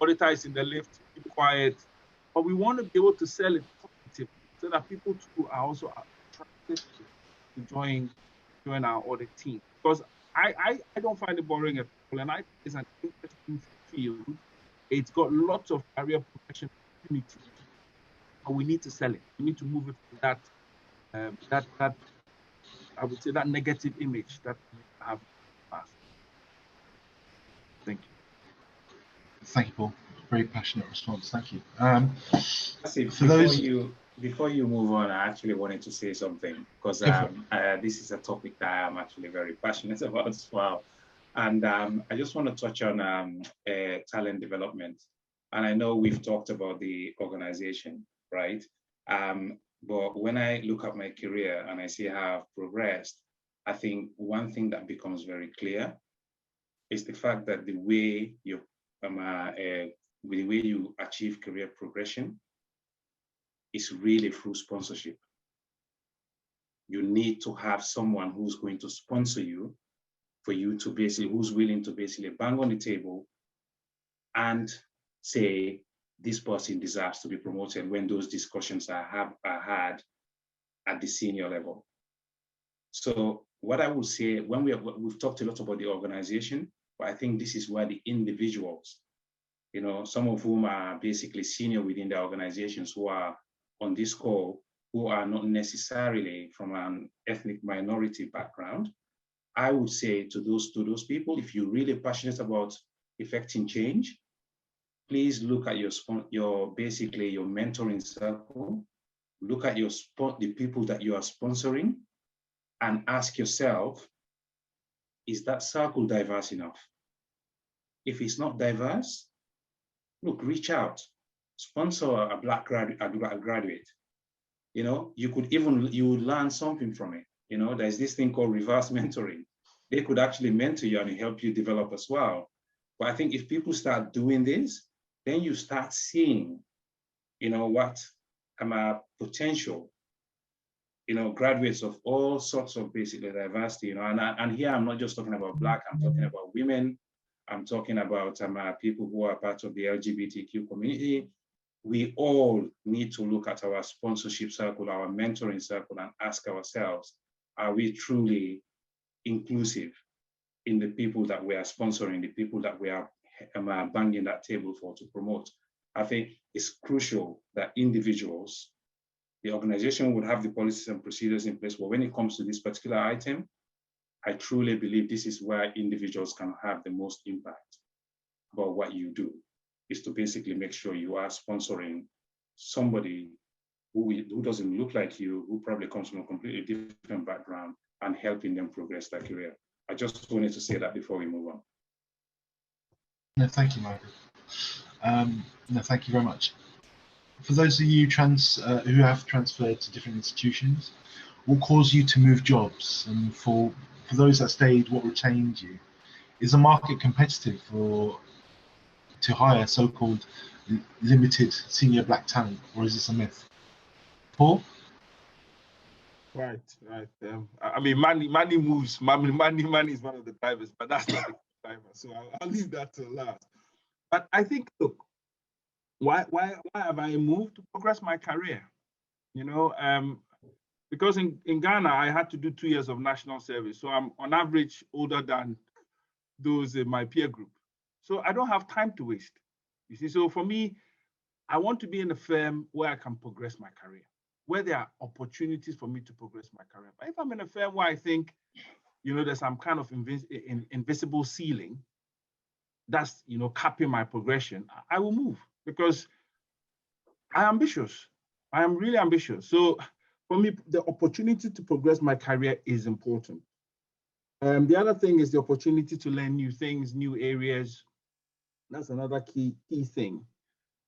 Auditor is in the lift, keep quiet. But we want to be able to sell it positively so that people too are also attracted to join our audit team. Because I don't find it boring at all, and I think it's an interesting field. It's got lots of career progression opportunities, but we need to sell it. We need to move it to that I would say that negative image that we have in the past. Thank you. Thank you, Paul. Very passionate response. Thank you. Before you move on, I actually wanted to say something because this is a topic that I am actually very passionate about as well. And I just want to touch on talent development. And I know we've talked about the organization, right? But when I look at my career and I see how I've progressed, I think one thing that becomes very clear is the fact that the way you achieve career progression is really through sponsorship. You need to have someone who's going to sponsor you, for you to who's willing to basically bang on the table and say, this person deserves to be promoted when those discussions are had at the senior level. So what I would say, when we've talked a lot about the organization, but I think this is where the individuals, some of whom are basically senior within the organizations who are on this call, who are not necessarily from an ethnic minority background, I would say to those people, if you're really passionate about effecting change, please look at your mentoring circle, look at the people that you are sponsoring, and ask yourself, is that circle diverse enough? If it's not diverse, look, reach out, sponsor a Black graduate. You would learn something from it. There's this thing called reverse mentoring. They could actually mentor you and help you develop as well. But I think if people start doing this, then you start seeing, what potential, graduates of all sorts of basically diversity, and here I'm not just talking about Black, I'm talking about women, I'm talking about people who are part of the LGBTQ community. We all need to look at our sponsorship circle, our mentoring circle, and ask ourselves, are we truly inclusive in the people that we are sponsoring, the people that we are banging that table for to promote? I think it's crucial that individuals, the organization would have the policies and procedures in place, but when it comes to this particular item, I truly believe this is where individuals can have the most impact about what you do, is to basically make sure you are sponsoring somebody who doesn't look like you, who probably comes from a completely different background, and helping them progress their career. I just wanted to say that before we move on. No, thank you, Michael. No, thank you very much. For those of you who have transferred to different institutions, what caused you to move jobs? And for those that stayed, what retained you? Is the market competitive to hire so-called limited senior black talent, or is this a myth? Paul? Right. I mean, money moves. Money is one of the drivers, but that's not the driver. So I'll leave that to last. But I think, look, why have I moved? To progress my career? You know, because in Ghana, I had to do 2 years of national service. So I'm on average older than those in my peer group. So I don't have time to waste. You see, so for me, I want to be in a firm where I can progress my career, where there are opportunities for me to progress my career. But if I'm in a firm where I think, you know, there's some kind of invisible ceiling that's, you know, capping my progression, I will move, because I'm ambitious. I am really ambitious. So for me, the opportunity to progress my career is important. The other thing is the opportunity to learn new things, new areas. That's another key thing.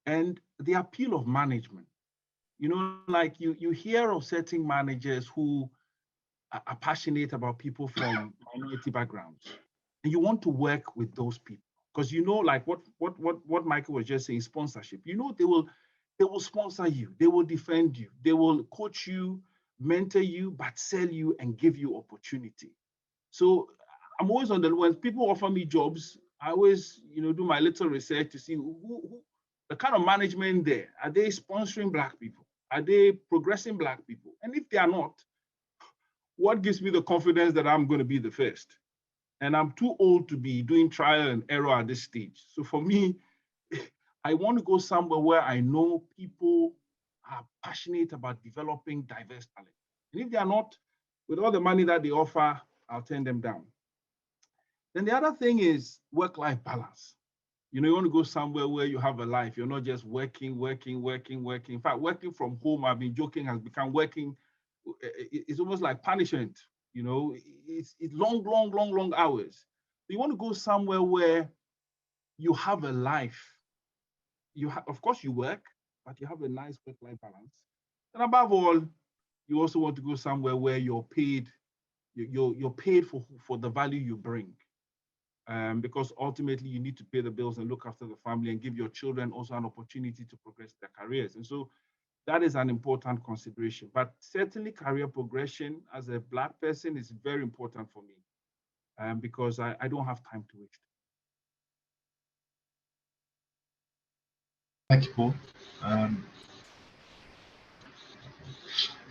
And the appeal of management. You know, like you hear of certain managers who are passionate about people from minority backgrounds, and you want to work with those people because you know, like what Michael was just saying, sponsorship. You know, they will sponsor you, they will defend you, they will coach you, mentor you, but sell you and give you opportunity. So I'm always on when people offer me jobs, I always, you know, do my little research to see who the kind of management there. Are they sponsoring Black people? Are they progressing Black people? And if they are not, what gives me the confidence that I'm going to be the first? And I'm too old to be doing trial and error at this stage. So for me, I want to go somewhere where I know people are passionate about developing diverse talent. And if they are not, with all the money that they offer, I'll turn them down. Then the other thing is work-life balance. You know, you want to go somewhere where you have a life. You're not just working. In fact, working from home, I've been joking, has become working. It's almost like punishment. You know, it's long hours. You want to go somewhere where you have a life. Of course, you work, but you have a nice work-life balance. And above all, you also want to go somewhere where you're paid. You're paid for the value you bring. Because ultimately you need to pay the bills and look after the family and give your children also an opportunity to progress their careers. And so that is an important consideration. But certainly career progression as a Black person is very important for me because I don't have time to waste. Thank you, Paul.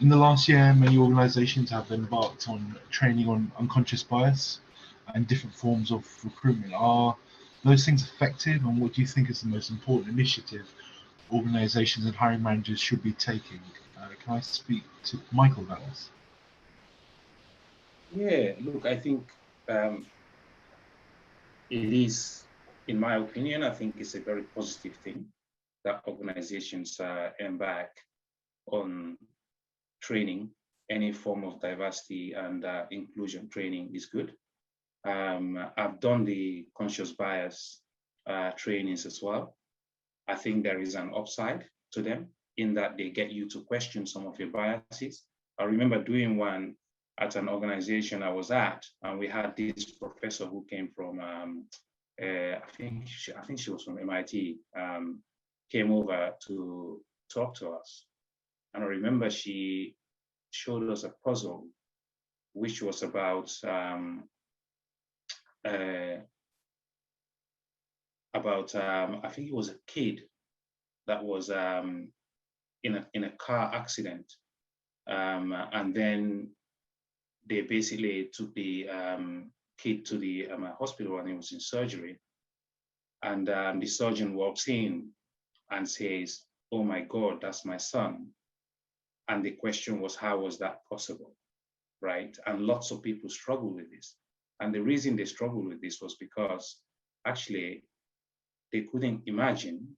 In the last year, many organizations have embarked on training on unconscious bias and different forms of recruitment. Are those things effective, and what do you think is the most important initiative organizations and hiring managers should be taking? Can I speak to Michael about this? Yeah, look, I think it is, in my opinion, I think it's a very positive thing that organizations embark on training. Any form of diversity and inclusion training is good. I've done the conscious bias trainings as well. I think there is an upside to them in that they get you to question some of your biases. I remember doing one at an organization I was at, and we had this professor who came from, I think she was from MIT, came over to talk to us. And I remember she showed us a puzzle, which was about I think it was a kid that was in a car accident, and then they basically took the kid to the hospital, and he was in surgery. And the surgeon walks in and says, "Oh my God, that's my son." And the question was, how was that possible, right? And lots of people struggle with this. And the reason they struggle with this was because actually they couldn't imagine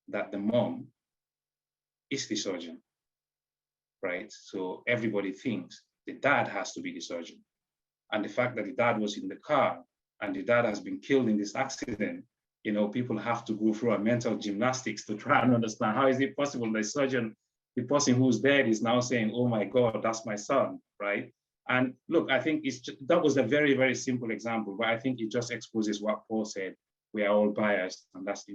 that the mom is the surgeon, right? So everybody thinks the dad has to be the surgeon. And the fact that the dad was in the car and the dad has been killed in this accident, people have to go through a mental gymnastics to try and understand how is it possible the surgeon, the person who's dead, is now saying, oh my God, that's my son, right? And look, I think that was a very, very simple example, but I think it just exposes what Paul said. We are all biased, and that's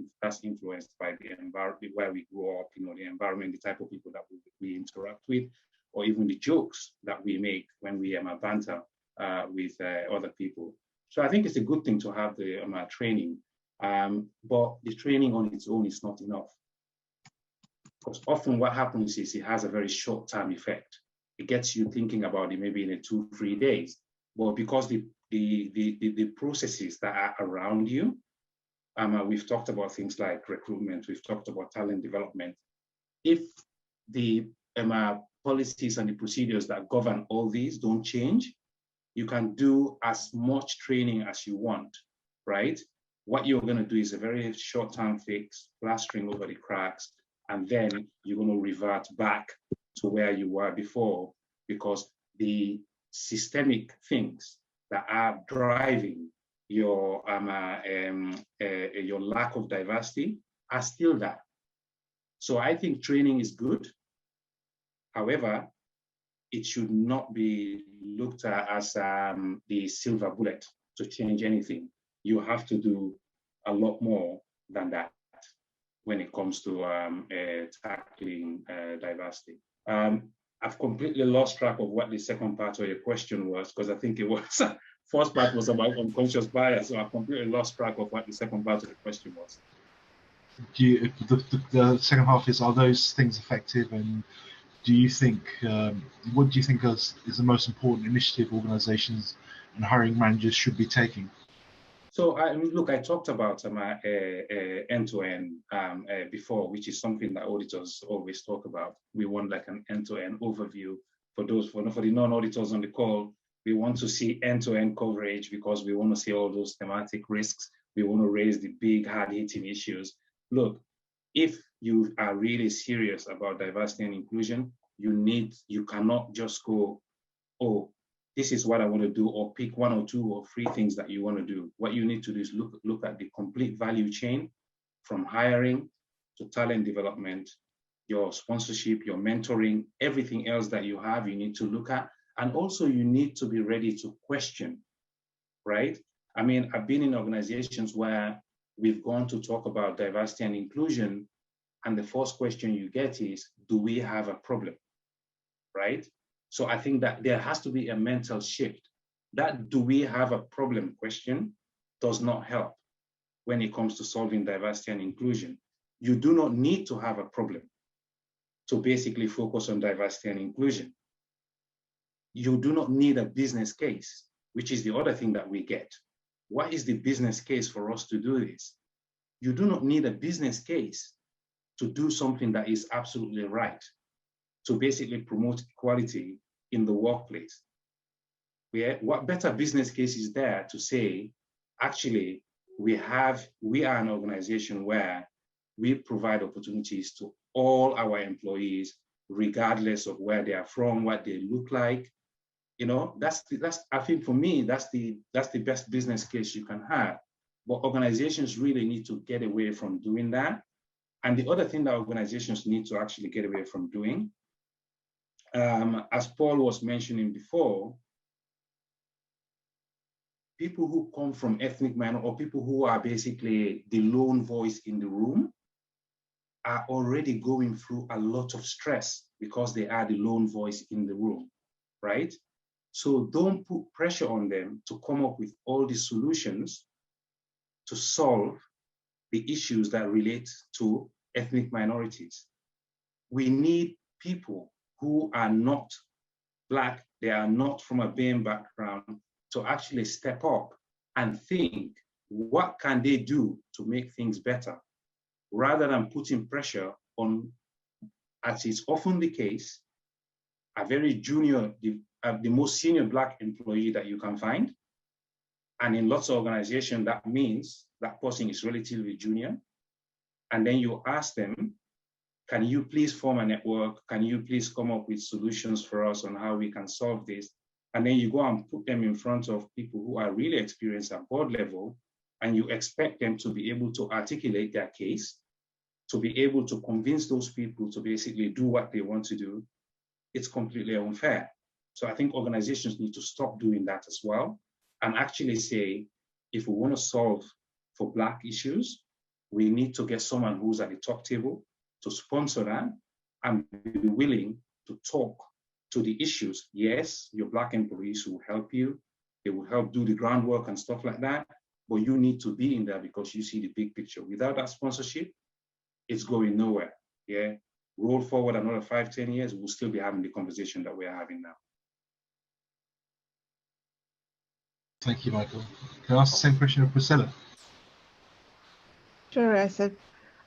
influenced by the environment where we grow up, the environment, the type of people that we interact with, or even the jokes that we make when we banter with other people. So I think it's a good thing to have the training, but the training on its own is not enough. Because often what happens is it has a very short-term effect. It gets you thinking about it maybe in 2-3 days. But because the processes that are around you, we've talked about things like recruitment, we've talked about talent development. If the policies and the procedures that govern all these don't change, you can do as much training as you want, right? What you're going to do is a very short-term fix, plastering over the cracks, and then you're going to revert back to where you were before, because the systemic things that are driving your lack of diversity are still there. So I think training is good. However, it should not be looked at as the silver bullet to change anything. You have to do a lot more than that when it comes to tackling diversity. I've completely lost track of what the second part of your question was, because I think it was, first part was about unconscious bias, so I've completely lost track of what the second part of the question was. The second half is, are those things effective, and do you think, what do you think is the most important initiative organizations and hiring managers should be taking? So look, I talked about end-to-end before, which is something that auditors always talk about. We want like an end-to-end overview. For the non-auditors on the call, we want to see end-to-end coverage because we want to see all those thematic risks. We want to raise the big hard-hitting issues. Look, if you are really serious about diversity and inclusion, you cannot just go, oh, this is what I want to do, or pick 1 or 2 or 3 things that you want to do. What you need to do is look at the complete value chain, from hiring to talent development, your sponsorship, your mentoring, everything else that you have, you need to look at. And also you need to be ready to question, right? I mean, I've been in organizations where we've gone to talk about diversity and inclusion, and the first question you get is, do we have a problem, right? So I think that there has to be a mental shift. That do we have a problem question does not help when it comes to solving diversity and inclusion. You do not need to have a problem to basically focus on diversity and inclusion. You do not need a business case, which is the other thing that we get. What is the business case for us to do this? You do not need a business case to do something that is absolutely right, to basically promote equality in the workplace. What better business case is there to say, actually, we are an organization where we provide opportunities to all our employees, regardless of where they are from, what they look like. That's I think for me, that's the best business case you can have. But organizations really need to get away from doing that. And the other thing that organizations need to actually get away from doing, as Paul was mentioning before, people who come from ethnic minorities, or people who are basically the lone voice in the room, are already going through a lot of stress because they are the lone voice in the room, right? So don't put pressure on them to come up with all the solutions to solve the issues that relate to ethnic minorities. We need people who are not Black, they are not from a BAME background, to actually step up and think, what can they do to make things better? Rather than putting pressure on, as is often the case, a very junior, the most senior Black employee that you can find. And in lots of organizations, that means that person is relatively junior. And then you ask them can you please form a network? Can you please come up with solutions for us on how we can solve this? And then you go and put them in front of people who are really experienced at board level, and you expect them to be able to articulate their case, to be able to convince those people to basically do what they want to do. It's completely unfair. So I think organizations need to stop doing that as well, and actually say, if we want to solve for Black issues, we need to get someone who's at the top table to sponsor that and be willing to talk to the issues. Yes, your Black employees will help you. They will help do the groundwork and stuff like that, but you need to be in there because you see the big picture. Without that sponsorship, it's going nowhere, yeah? Roll forward another 5, 10 years, we'll still be having the conversation that we're having now. Thank you, Michael. Can I ask the same question of Priscilla? Sure, Asif.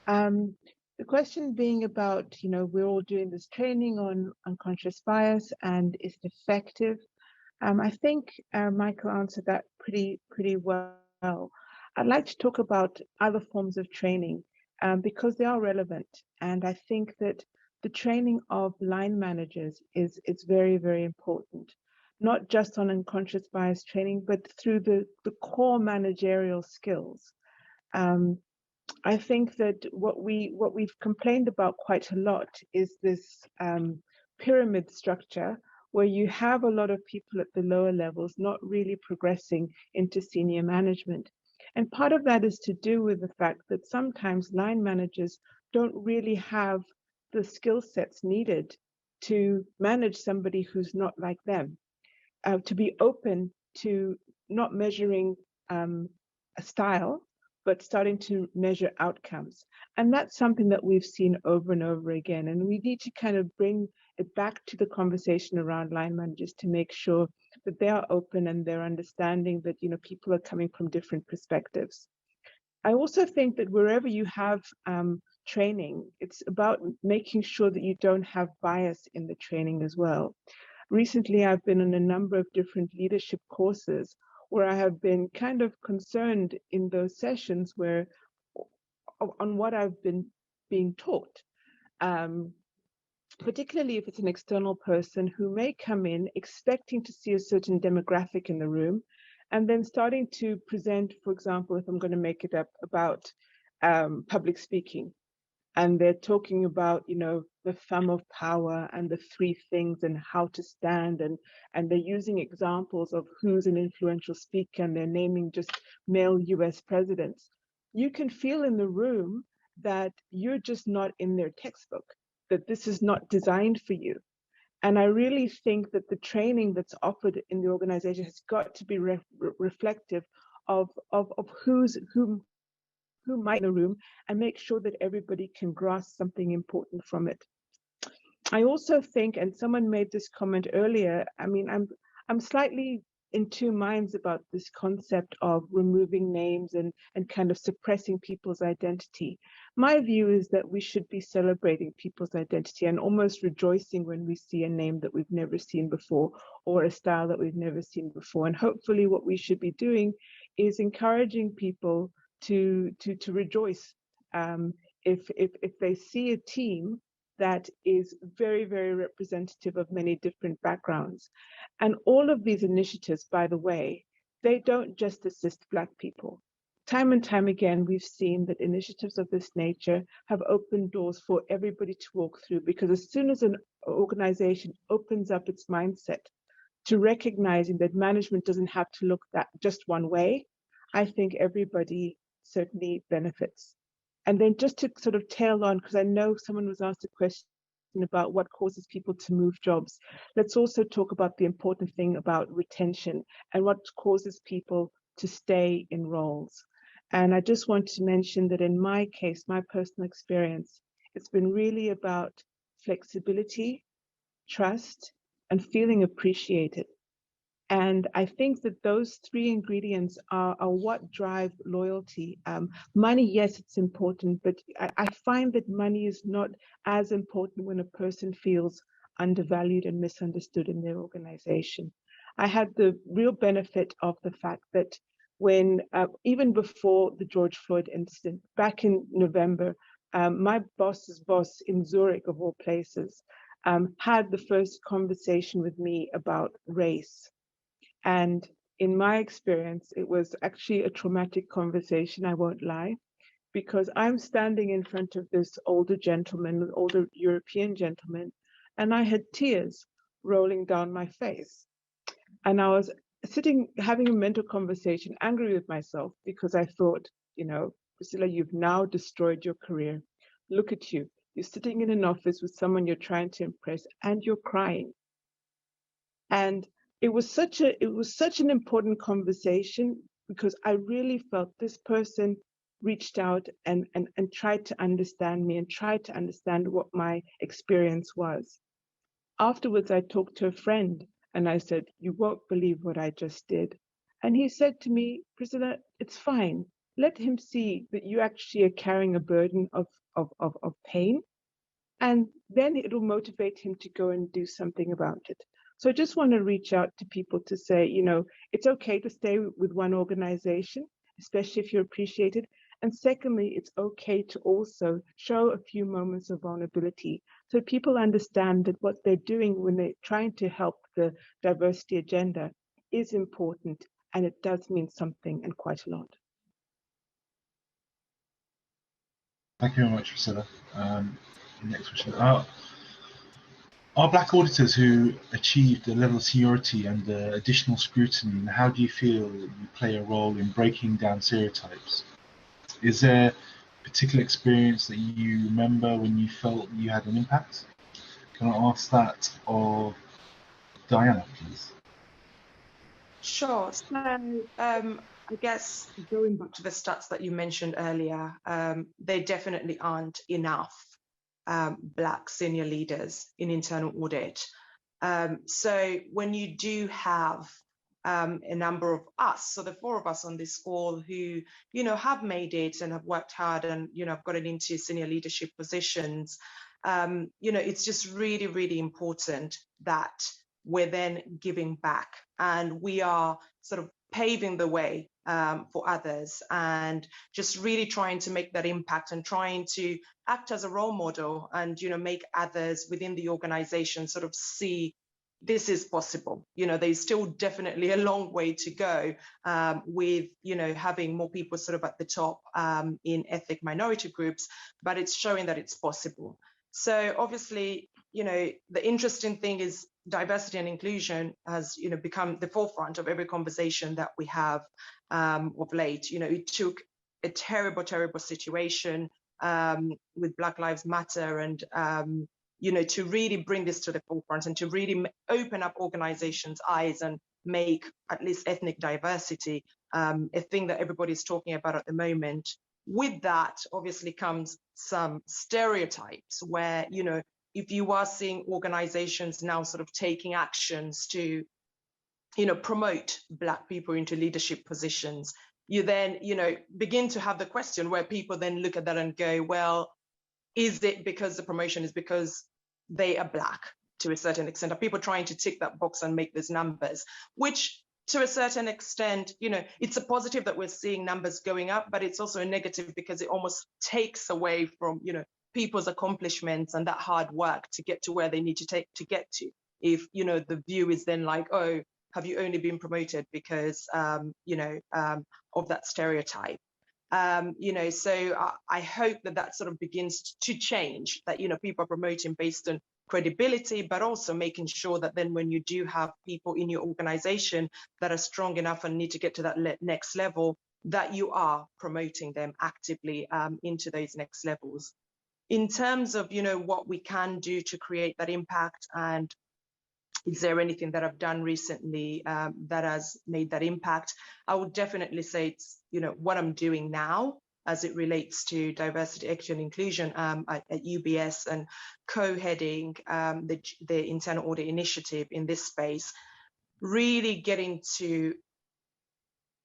The question being about, we're all doing this training on unconscious bias and is it effective? I think Michael answered that pretty well. I'd like to talk about other forms of training because they are relevant. And I think that the training of line managers is very, very important, not just on unconscious bias training, but through the core managerial skills. I think that what we've complained about quite a lot is this pyramid structure where you have a lot of people at the lower levels not really progressing into senior management. And part of that is to do with the fact that sometimes line managers don't really have the skill sets needed to manage somebody who's not like them, to be open to not measuring a style, but starting to measure outcomes. And that's something that we've seen over and over again. And we need to kind of bring it back to the conversation around line managers to make sure that they are open and they're understanding that, people are coming from different perspectives. I also think that wherever you have training, it's about making sure that you don't have bias in the training as well. Recently, I've been on a number of different leadership courses where I have been kind of concerned in those sessions where on what I've been being taught, particularly if it's an external person who may come in expecting to see a certain demographic in the room, and then starting to present, for example, if I'm going to make it up, about public speaking. And they're talking about, the thumb of power and the 3 things and how to stand. And they're using examples of who's an influential speaker, and they're naming just male US presidents. You can feel in the room that you're just not in their textbook, that this is not designed for you. And I really think that the training that's offered in the organization has got to be reflective of who might in the room, and make sure that everybody can grasp something important from it. I also think, and someone made this comment earlier, I'm slightly in 2 minds about this concept of removing names and kind of suppressing people's identity. My view is that we should be celebrating people's identity and almost rejoicing when we see a name that we've never seen before or a style that we've never seen before. And hopefully what we should be doing is encouraging people to rejoice if they see a team that is very, very representative of many different backgrounds. And all of these initiatives, by the way, they don't just assist Black people. Time and time again, we've seen that initiatives of this nature have opened doors for everybody to walk through, because as soon as an organization opens up its mindset to recognizing that management doesn't have to look that just one way, I think everybody certainly benefits. And then just to sort of tail on, because I know someone was asked a question about what causes people to move jobs. Let's also talk about the important thing about retention and what causes people to stay in roles. And I just want to mention that in my case, my personal experience, it's been really about flexibility, trust, and feeling appreciated. And I think that those 3 ingredients are what drive loyalty. Money, yes, it's important, but I find that money is not as important when a person feels undervalued and misunderstood in their organization. I had the real benefit of the fact that when, even before the George Floyd incident, back in November, my boss's boss in Zurich, of all places, had the first conversation with me about race. And in my experience, it was actually a traumatic conversation, I won't lie, because I'm standing in front of this older gentleman, an older European gentleman, and I had tears rolling down my face. And I was sitting, having a mental conversation, angry with myself, because I thought, you know, Priscilla, you've now destroyed your career. Look at you. You're sitting in an office with someone you're trying to impress, and you're crying. And it was such an important conversation, because I really felt this person reached out and tried to understand me and tried to understand what my experience was. Afterwards, I talked to a friend and I said, you won't believe what I just did. And he said to me, Priscilla, it's fine. Let him see that you actually are carrying a burden of pain, and then it'll motivate him to go and do something about it. So I just want to reach out to people to say, you know, it's okay to stay with one organization, especially if you're appreciated. And secondly, it's okay to also show a few moments of vulnerability so people understand that what they're doing when they're trying to help the diversity agenda is important, and it does mean something, and quite a lot. Thank you very much, Priscilla. Next question. Are Black auditors who achieved a level of seniority and additional scrutiny, and how do you feel that you play a role in breaking down stereotypes? Is there a particular experience that you remember when you felt you had an impact? Can I ask that of Diana, please? Sure. So I guess going back to the stats that you mentioned earlier, there definitely aren't enough Black senior leaders in internal audit. So when you do have a number of us, so the four of us on this call who, you know, have made it and have worked hard and, you know, have gotten into senior leadership positions, you know, it's just really, really important that we're then giving back, and we are sort of paving the way for others, and just really trying to make that impact and trying to act as a role model, and, you know, make others within the organization sort of see this is possible. You know, there's still definitely a long way to go with, you know, having more people sort of at the top in ethnic minority groups, but it's showing that it's possible. So obviously, you know, the interesting thing is diversity and inclusion has, you know, become the forefront of every conversation that we have of late. You know, it took a terrible, terrible situation with Black Lives Matter and, you know, to really bring this to the forefront and to really open up organizations' eyes and make at least ethnic diversity a thing that everybody's talking about at the moment. With that, obviously, comes some stereotypes where, you know, if you are seeing organizations now sort of taking actions to, you know, promote Black people into leadership positions, you then, you know, begin to have the question where people then look at that and go, well, is it because the promotion is because they are Black to a certain extent? Are people trying to tick that box and make those numbers, which to a certain extent, you know, it's a positive that we're seeing numbers going up, but it's also a negative because it almost takes away from, you know, people's accomplishments and that hard work to get to where they need to get to. If, you know, the view is then like, oh, have you only been promoted because, you know, of that stereotype? You know, so I hope that that sort of begins to change, that, you know, people are promoting based on credibility, but also making sure that then when you do have people in your organization that are strong enough and need to get to that next level, that you are promoting them actively into those next levels. In terms of, you know, what we can do to create that impact, and is there anything that I've done recently that has made that impact? I would definitely say it's, you know, what I'm doing now as it relates to diversity, equity, and inclusion at UBS and co-heading the internal audit initiative in this space, really getting to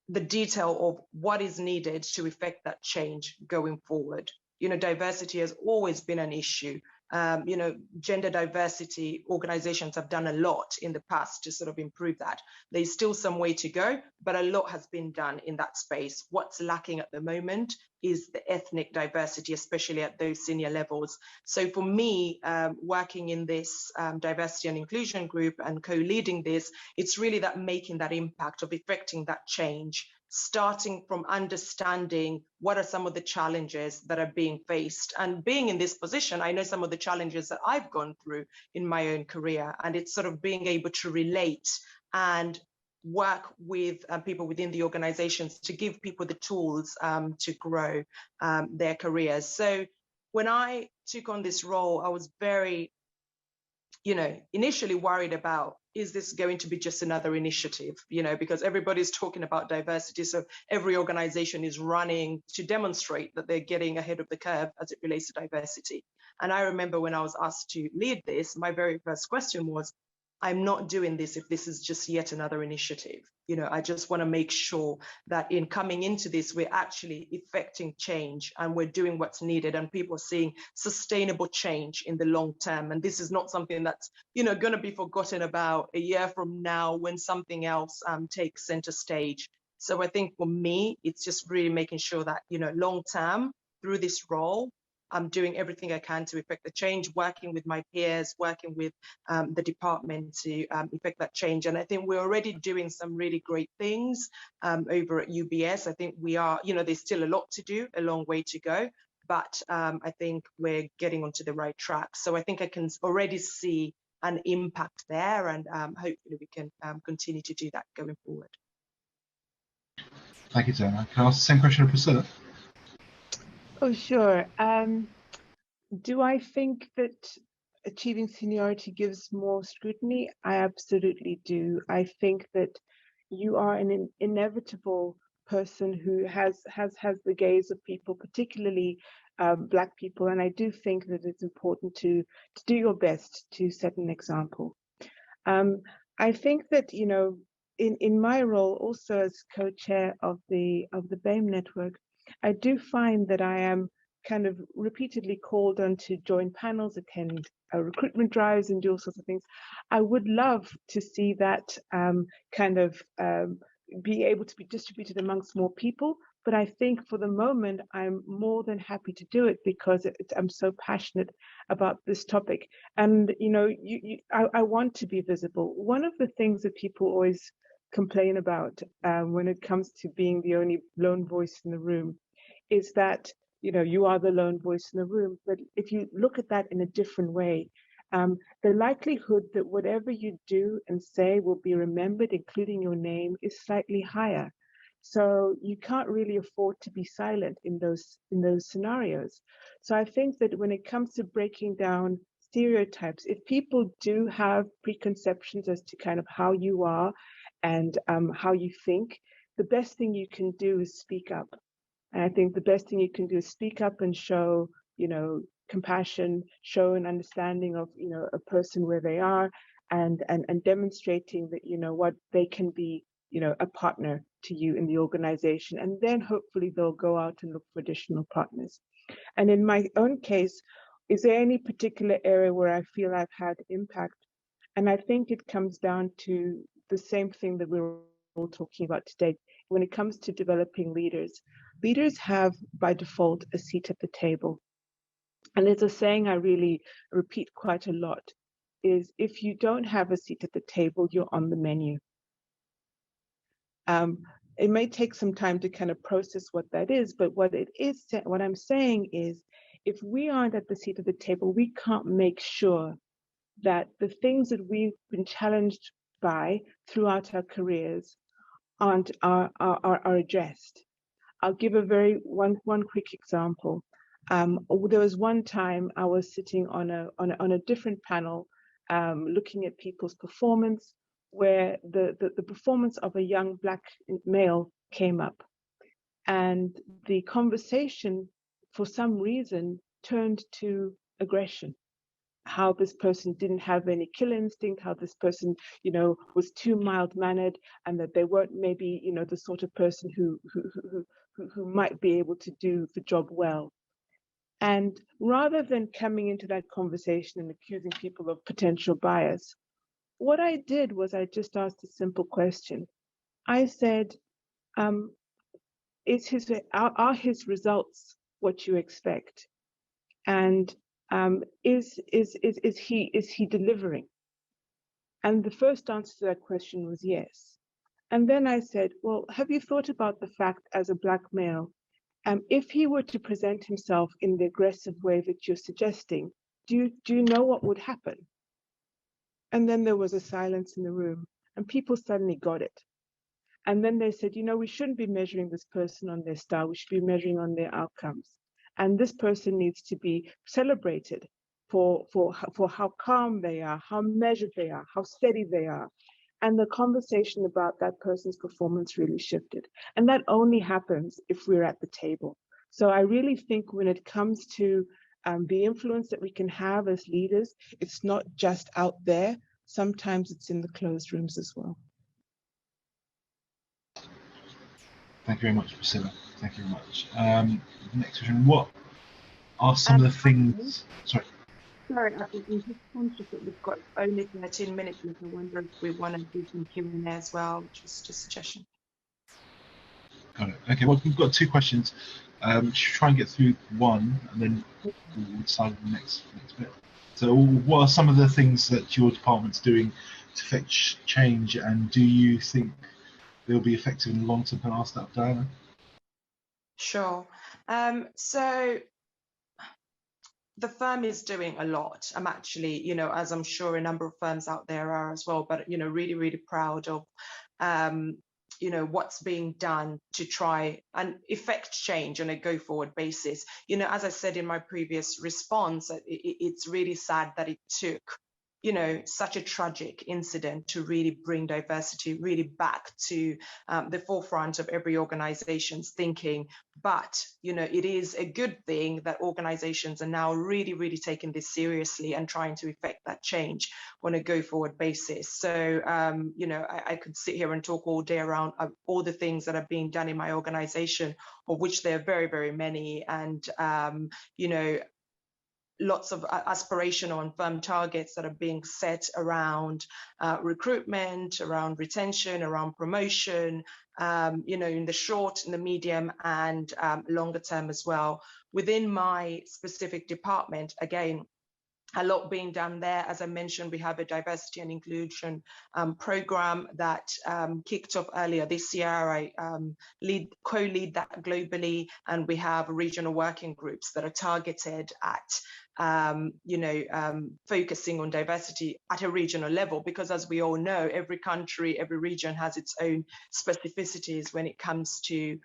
the detail of what is needed to effect that change going forward. You know, diversity has always been an issue. gender diversity organizations have done a lot in the past to sort of improve that. There's still some way to go, but a lot has been done in that space. What's lacking at the moment is the ethnic diversity, especially at those senior levels. So for me, working in this diversity and inclusion group and co-leading this, it's really that making that impact of effecting that change, starting from understanding what are some of the challenges that are being faced. And being in this position, I know some of the challenges that I've gone through in my own career, and it's sort of being able to relate and work with people within the organizations to give people the tools to grow their careers. So when I took on this role, I was very, initially worried about, is this going to be just another initiative? Because everybody's talking about diversity. So every organization is running to demonstrate that they're getting ahead of the curve as it relates to diversity. And I remember when I was asked to lead this, my very first question was, I'm not doing this if this is just yet another initiative. I just want to make sure that in coming into this, we're actually effecting change and we're doing what's needed, and people are seeing sustainable change in the long term. And this is not something that's, going to be forgotten about a year from now when something else takes center stage. So I think for me, it's just really making sure that, long term through this role, I'm doing everything I can to effect the change, working with my peers, working with the department to effect that change. And I think we're already doing some really great things over at UBS. I think we are, there's still a lot to do, a long way to go, but I think we're getting onto the right track. So I think I can already see an impact there, and hopefully we can continue to do that going forward. Thank you, Zena. Can I ask the same question to Priscilla? Oh, sure. Do I think that achieving seniority gives more scrutiny? I absolutely do. I think that you are an inevitable person who has the gaze of people, particularly Black people, and I do think that it's important to do your best to set an example. I think that in my role also as co-chair of the BAME network, I do find that I am kind of repeatedly called on to join panels, attend recruitment drives, and do all sorts of things. I would love to see that be able to be distributed amongst more people. But I think for the moment, I'm more than happy to do it because I'm so passionate about this topic. And, I want to be visible. One of the things that people always complain about when it comes to being the only lone voice in the room is that, you are the lone voice in the room. But if you look at that in a different way, the likelihood that whatever you do and say will be remembered, including your name, is slightly higher. So you can't really afford to be silent in those scenarios. So I think that when it comes to breaking down stereotypes, if people do have preconceptions as to kind of how you are and how you think, the best thing you can do is speak up. And I think the best thing you can do is speak up and show, compassion, show an understanding of, a person where they are, and demonstrating that, what they can be, a partner to you in the organization. And then hopefully they'll go out and look for additional partners. And in my own case, is there any particular area where I feel I've had impact? And I think it comes down to the same thing that we're all talking about today. When it comes to developing leaders, leaders have by default a seat at the table. And there's a saying I really repeat quite a lot, is if you don't have a seat at the table, you're on the menu. It may take some time to kind of process what that is, but what I'm saying is, if we aren't at the seat of the table, we can't make sure that the things that we've been challenged by throughout our careers are addressed. I'll give one quick example. There was one time I was sitting on a different panel, looking at people's performance, where the performance of a young Black male came up, and the conversation, for some reason, turned to aggression. How this person didn't have any kill instinct, how this person, was too mild-mannered, and that they weren't maybe, the sort of person who might be able to do the job well. And rather than coming into that conversation and accusing people of potential bias, what I did was I just asked a simple question. I said, are his results what you expect? And is he delivering? And the first answer to that question was yes. And then I said, well, have you thought about the fact as a Black male, if he were to present himself in the aggressive way that you're suggesting, do you know what would happen? And then there was a silence in the room and people suddenly got it. And then they said, we shouldn't be measuring this person on their style. We should be measuring on their outcomes. And this person needs to be celebrated for how calm they are, how measured they are, how steady they are. And the conversation about that person's performance really shifted. And that only happens if we're at the table. So I really think when it comes to the influence that we can have as leaders, it's not just out there. Sometimes it's in the closed rooms as well. Thank you very much, Priscilla. Thank you very much. Next question. What are some of the things? Sorry, I'm just conscious that we've got only 13 minutes left. I wonder if we want to do some Q&A as well, just a suggestion. got it. Okay, well, we've got two questions. Should try and get through one, and then we'll decide on the next bit. So, what are some of the things that your department's doing to affect change, and do you think they'll be effective in the long term? Can I ask that, Diana? Sure. So the firm is doing a lot. I'm actually, as I'm sure a number of firms out there are as well, but, really, really proud of, what's being done to try and effect change on a go forward basis. As I said in my previous response, it's really sad that it took such a tragic incident to really bring diversity really back to the forefront of every organization's thinking. But, it is a good thing that organizations are now really, really taking this seriously and trying to effect that change on a go forward basis. So, I could sit here and talk all day around all the things that are being done in my organization, of which there are very, very many. And, lots of aspirational and firm targets that are being set around recruitment, around retention, around promotion, in the short, in the medium, and longer term as well. Within my specific department, again, a lot being done there. As I mentioned, we have a diversity and inclusion program that kicked off earlier this year. I co-lead that globally, and we have regional working groups that are targeted at focusing on diversity at a regional level, because as we all know, every country, every region has its own specificities when it comes to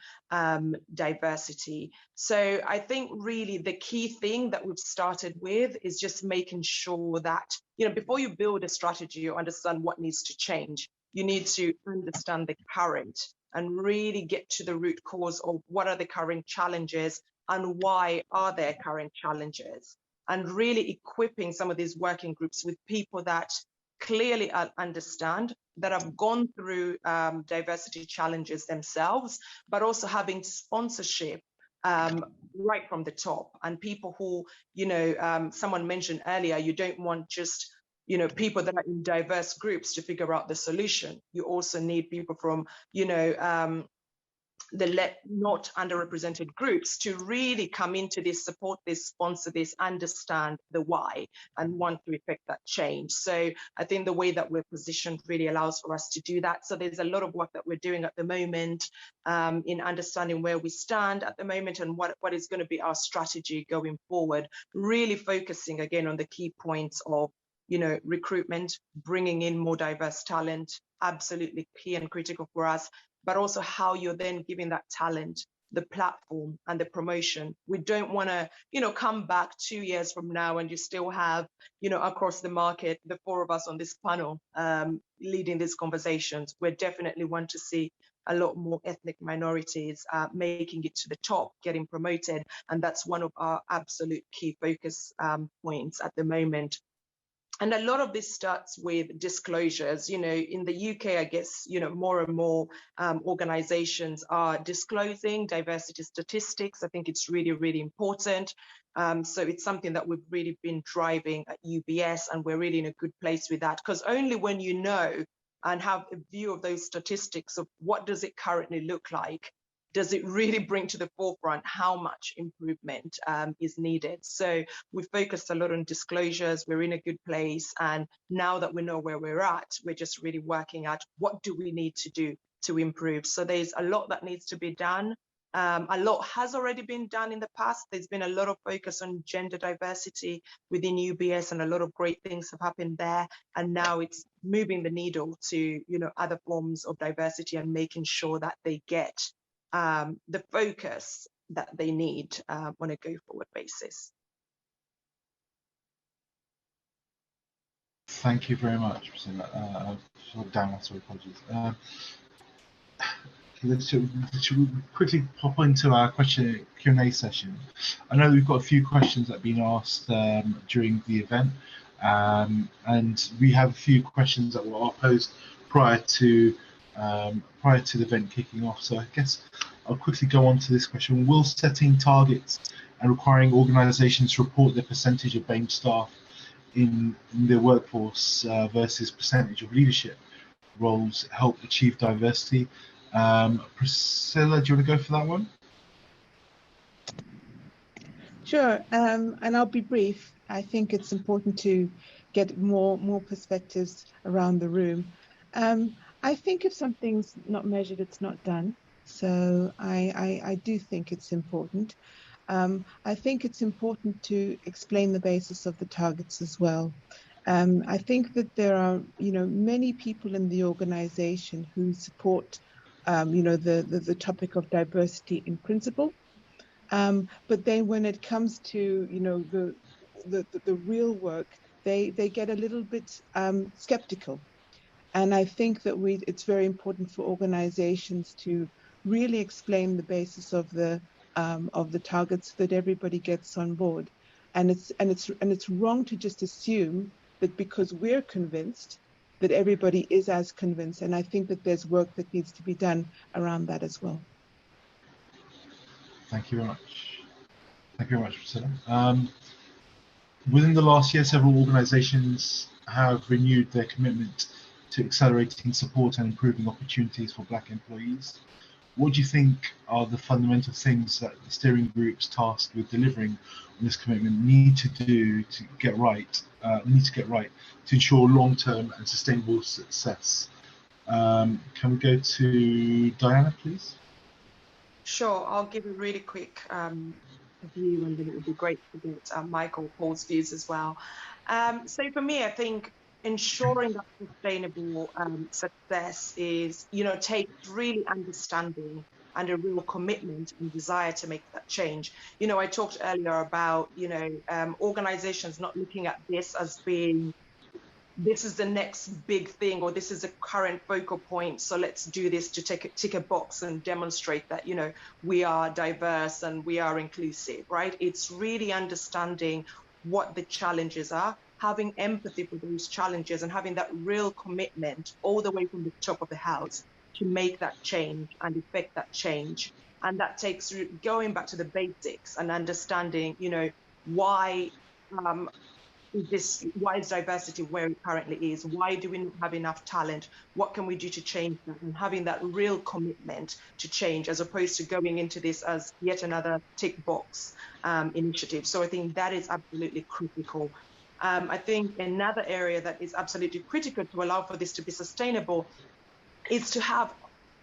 diversity. So I think really the key thing that we've started with is just making sure that, before you build a strategy or understand what needs to change, you need to understand the current and really get to the root cause of what are the current challenges and why are there current challenges, and really equipping some of these working groups with people that clearly understand, that have gone through diversity challenges themselves, but also having sponsorship right from the top, and people who, someone mentioned earlier, you don't want just, people that are in diverse groups to figure out the solution. You also need people from, the not underrepresented groups to really come into this, support this, sponsor this, understand the why, and want to effect that change. So I think the way that we're positioned really allows for us to do that. So there's a lot of work that we're doing at the moment in understanding where we stand at the moment and what is going to be our strategy going forward, really focusing again on the key points of recruitment, bringing in more diverse talent, absolutely key and critical for us, but also how you're then giving that talent the platform and the promotion. We don't want to, come back 2 years from now and you still have, across the market, the four of us on this panel leading these conversations. We definitely want to see a lot more ethnic minorities making it to the top, getting promoted. And that's one of our absolute key focus points at the moment. And a lot of this starts with disclosures. In the UK, I guess, more and more organizations are disclosing diversity statistics. I think it's really, really important. So it's something that we've really been driving at UBS, and we're really in a good place with that, because only when you know and have a view of those statistics of what does it currently look like, does it really bring to the forefront how much improvement is needed. So we focused a lot on disclosures. We're in a good place. And now that we know where we're at, we're just really working at what do we need to do to improve. So there's a lot that needs to be done. A lot has already been done in the past. There's been a lot of focus on gender diversity within UBS, and a lot of great things have happened there. And now it's moving the needle to, other forms of diversity and making sure that they get the focus that they need on a go-forward basis. Thank you very much, Priscilla. Apologies. Let's quickly pop into our Q&A session. I know we've got a few questions that have been asked during the event, and we have a few questions that were posed prior to the event kicking off. So I guess I'll quickly go on to this question. Will setting targets and requiring organisations to report their percentage of BAME staff in their workforce versus percentage of leadership roles help achieve diversity? Priscilla, do you want to go for that one? Sure, and I'll be brief. I think it's important to get more perspectives around the room. I think if something's not measured, it's not done. So I do think it's important. I think it's important to explain the basis of the targets as well. I think that there are, many people in the organization who support, the topic of diversity in principle. But then when it comes to, the real work, they get a little bit skeptical. And I think that it's very important for organizations to really explain the basis of the targets so that everybody gets on board. And it's wrong to just assume that because we're convinced that everybody is as convinced. And I think that there's work that needs to be done around that as well. Thank you very much. Thank you very much, Priscilla. Within the last year, several organizations have renewed their commitment to accelerating support and improving opportunities for Black employees. What do you think are the fundamental things that the steering groups tasked with delivering on this commitment need to get right to ensure long-term and sustainable success? Can we go to Diana, please? Sure, I'll give a really quick view, and then it would be great to get Michael Paul's views as well. So for me, I think ensuring that sustainable success is, takes really understanding and a real commitment and desire to make that change. I talked earlier about, organizations not looking at this as being, this is the next big thing, or this is a current focal point, so let's do this to tick a box and demonstrate that, we are diverse and we are inclusive, right? It's really understanding what the challenges are, having empathy for those challenges, and having that real commitment all the way from the top of the house to make that change and effect that change. And that takes going back to the basics and understanding, why is diversity where it currently is? Why do we not have enough talent? What can we do to change that? And having that real commitment to change, as opposed to going into this as yet another tick box initiative. So I think that is absolutely critical. I think another area that is absolutely critical to allow for this to be sustainable is to have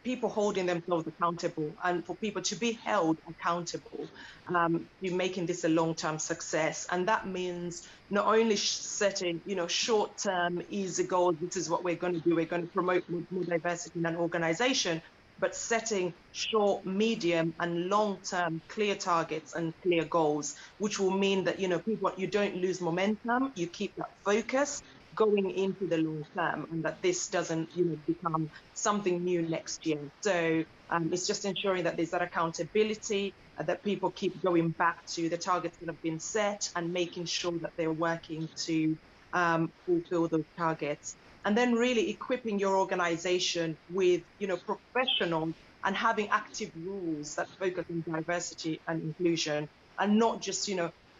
people holding themselves accountable, and for people to be held accountable to making this a long-term success. And that means not only setting, short-term easy goals, this is what we're going to do, we're going to promote more diversity in an organization, but setting short, medium, and long-term clear targets and clear goals, which will mean that, you don't lose momentum, you keep that focus going into the long term, and that this doesn't, become something new next year. So it's just ensuring that there's that accountability, that people keep going back to the targets that have been set, and making sure that they're working to fulfill those targets. And then really equipping your organization with, professionals and having active rules that focus on diversity and inclusion, and not just,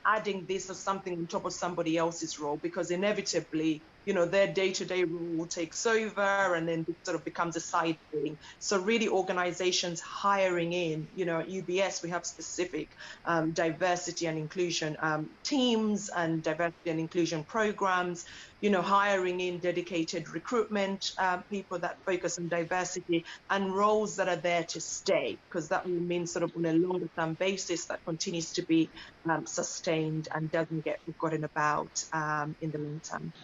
adding this as something on top of somebody else's role, because inevitably, their day-to-day rule takes over and then it sort of becomes a side thing. So really organizations hiring in, at UBS, we have specific diversity and inclusion teams and diversity and inclusion programs, hiring in dedicated recruitment people that focus on diversity and roles that are there to stay, because that will mean sort of on a longer term basis that continues to be sustained and doesn't get forgotten about in the long term.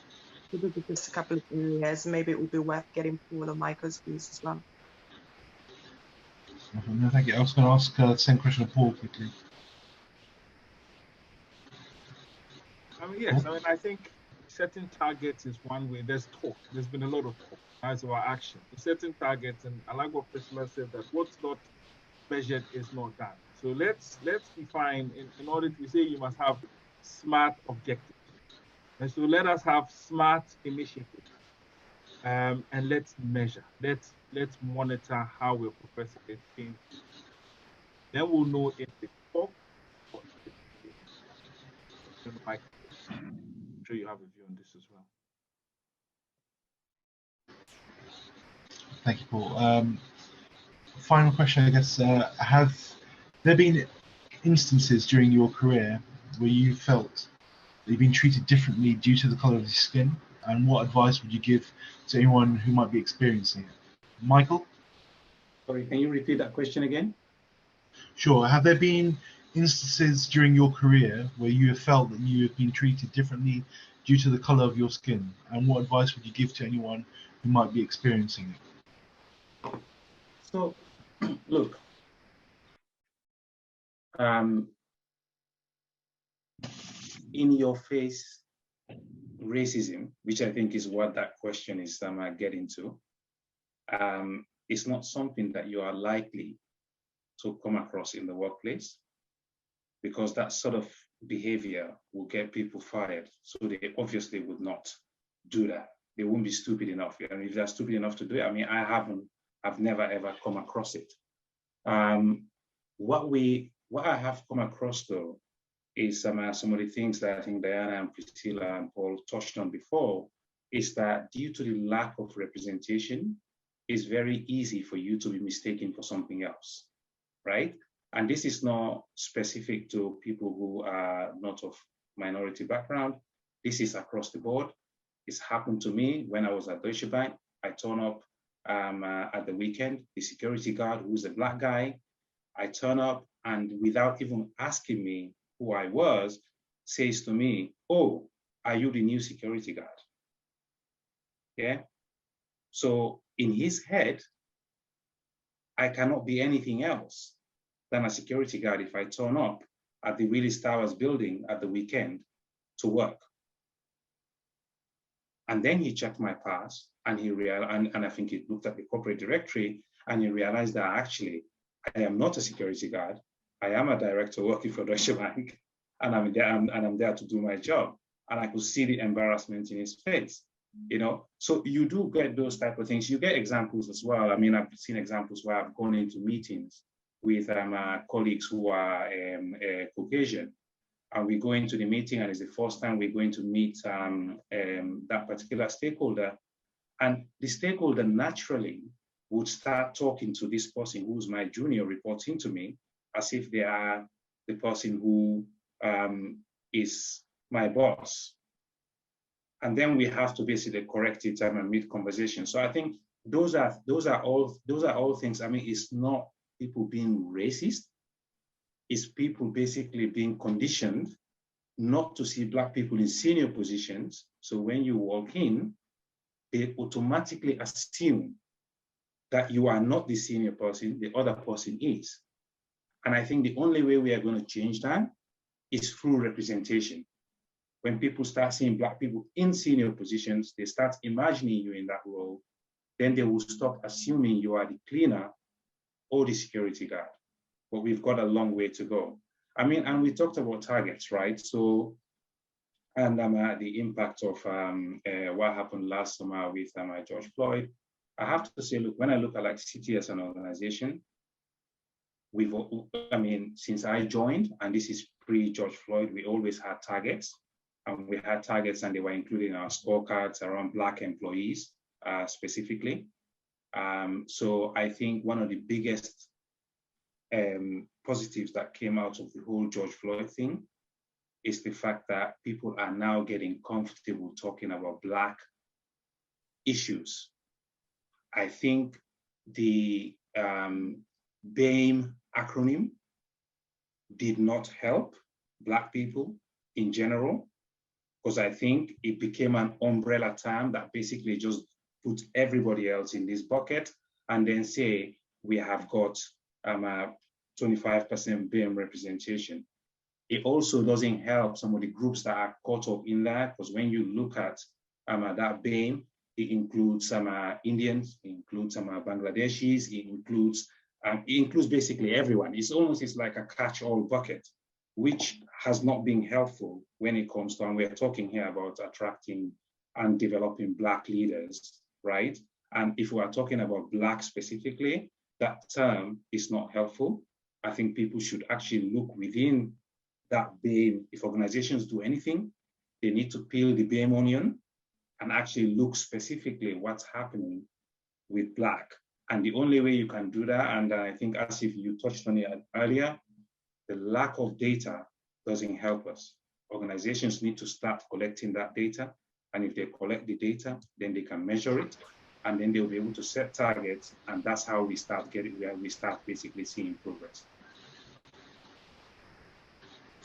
So those are just a couple of areas. Maybe it will be worth getting Paul or Michael's views as well. No, thank you. I was going to ask the same question to Paul quickly. Yes, I think setting targets is one way. There's talk. There's been a lot of talk. As our action. Setting targets, and I like what Priscilla said, that what's not measured is not done. So let's define, in order to say you must have SMART objectives. And so let us have SMART initiatives. And let's measure. Let's monitor how we're progressing it. Then we'll know if it's talk or if it's like. I'm sure you have a view on this as well. Thank you, Paul. Final question, I guess. Have there been instances during your career where you felt that you've been treated differently due to the color of your skin? And what advice would you give to anyone who might be experiencing it? Michael? Sorry, can you repeat that question again? Sure. Have there been instances during your career where you have felt that you have been treated differently due to the color of your skin? And what advice would you give to anyone who might be experiencing it? So, look, in your face racism, which I think is what that question is getting to, it's not something that you are likely to come across in the workplace, because that sort of behavior will get people fired. So they obviously would not do that. They won't be stupid enough. And if they're stupid enough to do it, I've never ever come across it. What I have come across though is some of the things that I think Diana and Priscilla and Paul touched on before, is that due to the lack of representation, it's very easy for you to be mistaken for something else, right? And this is not specific to people who are not of minority background. This is across the board. It's happened to me when I was at Deutsche Bank. I turn up at the weekend, the security guard, who's a black guy, I turn up and without even asking me who I was, says to me, "Oh, are you the new security guard?" Yeah. So in his head, I cannot be anything else than a security guard if I turn up at the Willis Towers building at the weekend to work. And then he checked my pass and he realized, and I think he looked at the corporate directory and he realized that actually I am not a security guard. I am a director working for Deutsche Bank, and I'm there to do my job. And I could see the embarrassment in his face, you know? So you do get those type of things. You get examples as well. I mean, I've seen examples where I've gone into meetings with colleagues who are Caucasian, and we go into the meeting and it's the first time we're going to meet that particular stakeholder. And the stakeholder naturally would start talking to this person who's my junior reporting to me as if they are the person who is my boss. And then we have to basically correct it and meet conversation. So I think those are all things. I mean, it's not people being racist. It's people basically being conditioned not to see Black people in senior positions. So when you walk in, they automatically assume that you are not the senior person, the other person is. And I think the only way we are going to change that is through representation. When people start seeing Black people in senior positions, they start imagining you in that role, then they will stop assuming you are the cleaner or the security guard. But we've got a long way to go. I mean, and we talked about targets, right? So and the impact of what happened last summer with George Floyd. I have to say, look, when I look at like City as an organization, since I joined, and this is pre-George Floyd, we always had targets. And we had targets, and they were included in our scorecards around Black employees specifically. So I think one of the biggest positives that came out of the whole George Floyd thing is the fact that people are now getting comfortable talking about Black issues. I think the BAME acronym did not help Black people in general, because I think it became an umbrella term that basically just put everybody else in this bucket and then say, we have got 25% BAME representation. It also doesn't help some of the groups that are caught up in that, because when you look at that BAME, it includes some Indians, it includes some Bangladeshis, it includes basically everyone. It's like a catch-all bucket, which has not been helpful when it comes to, and we're talking here about attracting and developing Black leaders, right? And if we are talking about Black specifically, that term is not helpful. I think people should actually look within that BAME. If organizations do anything, they need to peel the BAME onion and actually look specifically what's happening with Black. And the only way you can do that, and I think as if you touched on it earlier, the lack of data doesn't help us. Organizations need to start collecting that data. And if they collect the data, then they can measure it, and then they'll be able to set targets. And that's how we start basically seeing progress.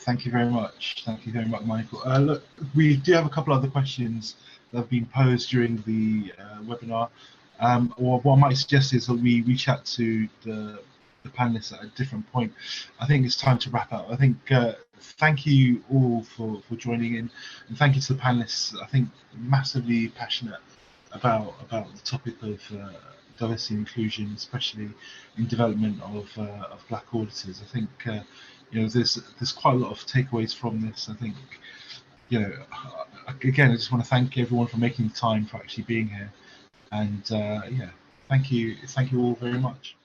Thank you very much. Thank you very much, Michael. Look, we do have a couple other questions that have been posed during the webinar. Or what I might suggest is that we reach out to the panelists at a different point. I think it's time to wrap up. I think thank you all for joining in, and thank you to the panelists. I think massively passionate about the topic of diversity and inclusion, especially in development of Black auditors. I think there's quite a lot of takeaways from this. I think again, I just want to thank everyone for making the time for actually being here, and thank you all very much.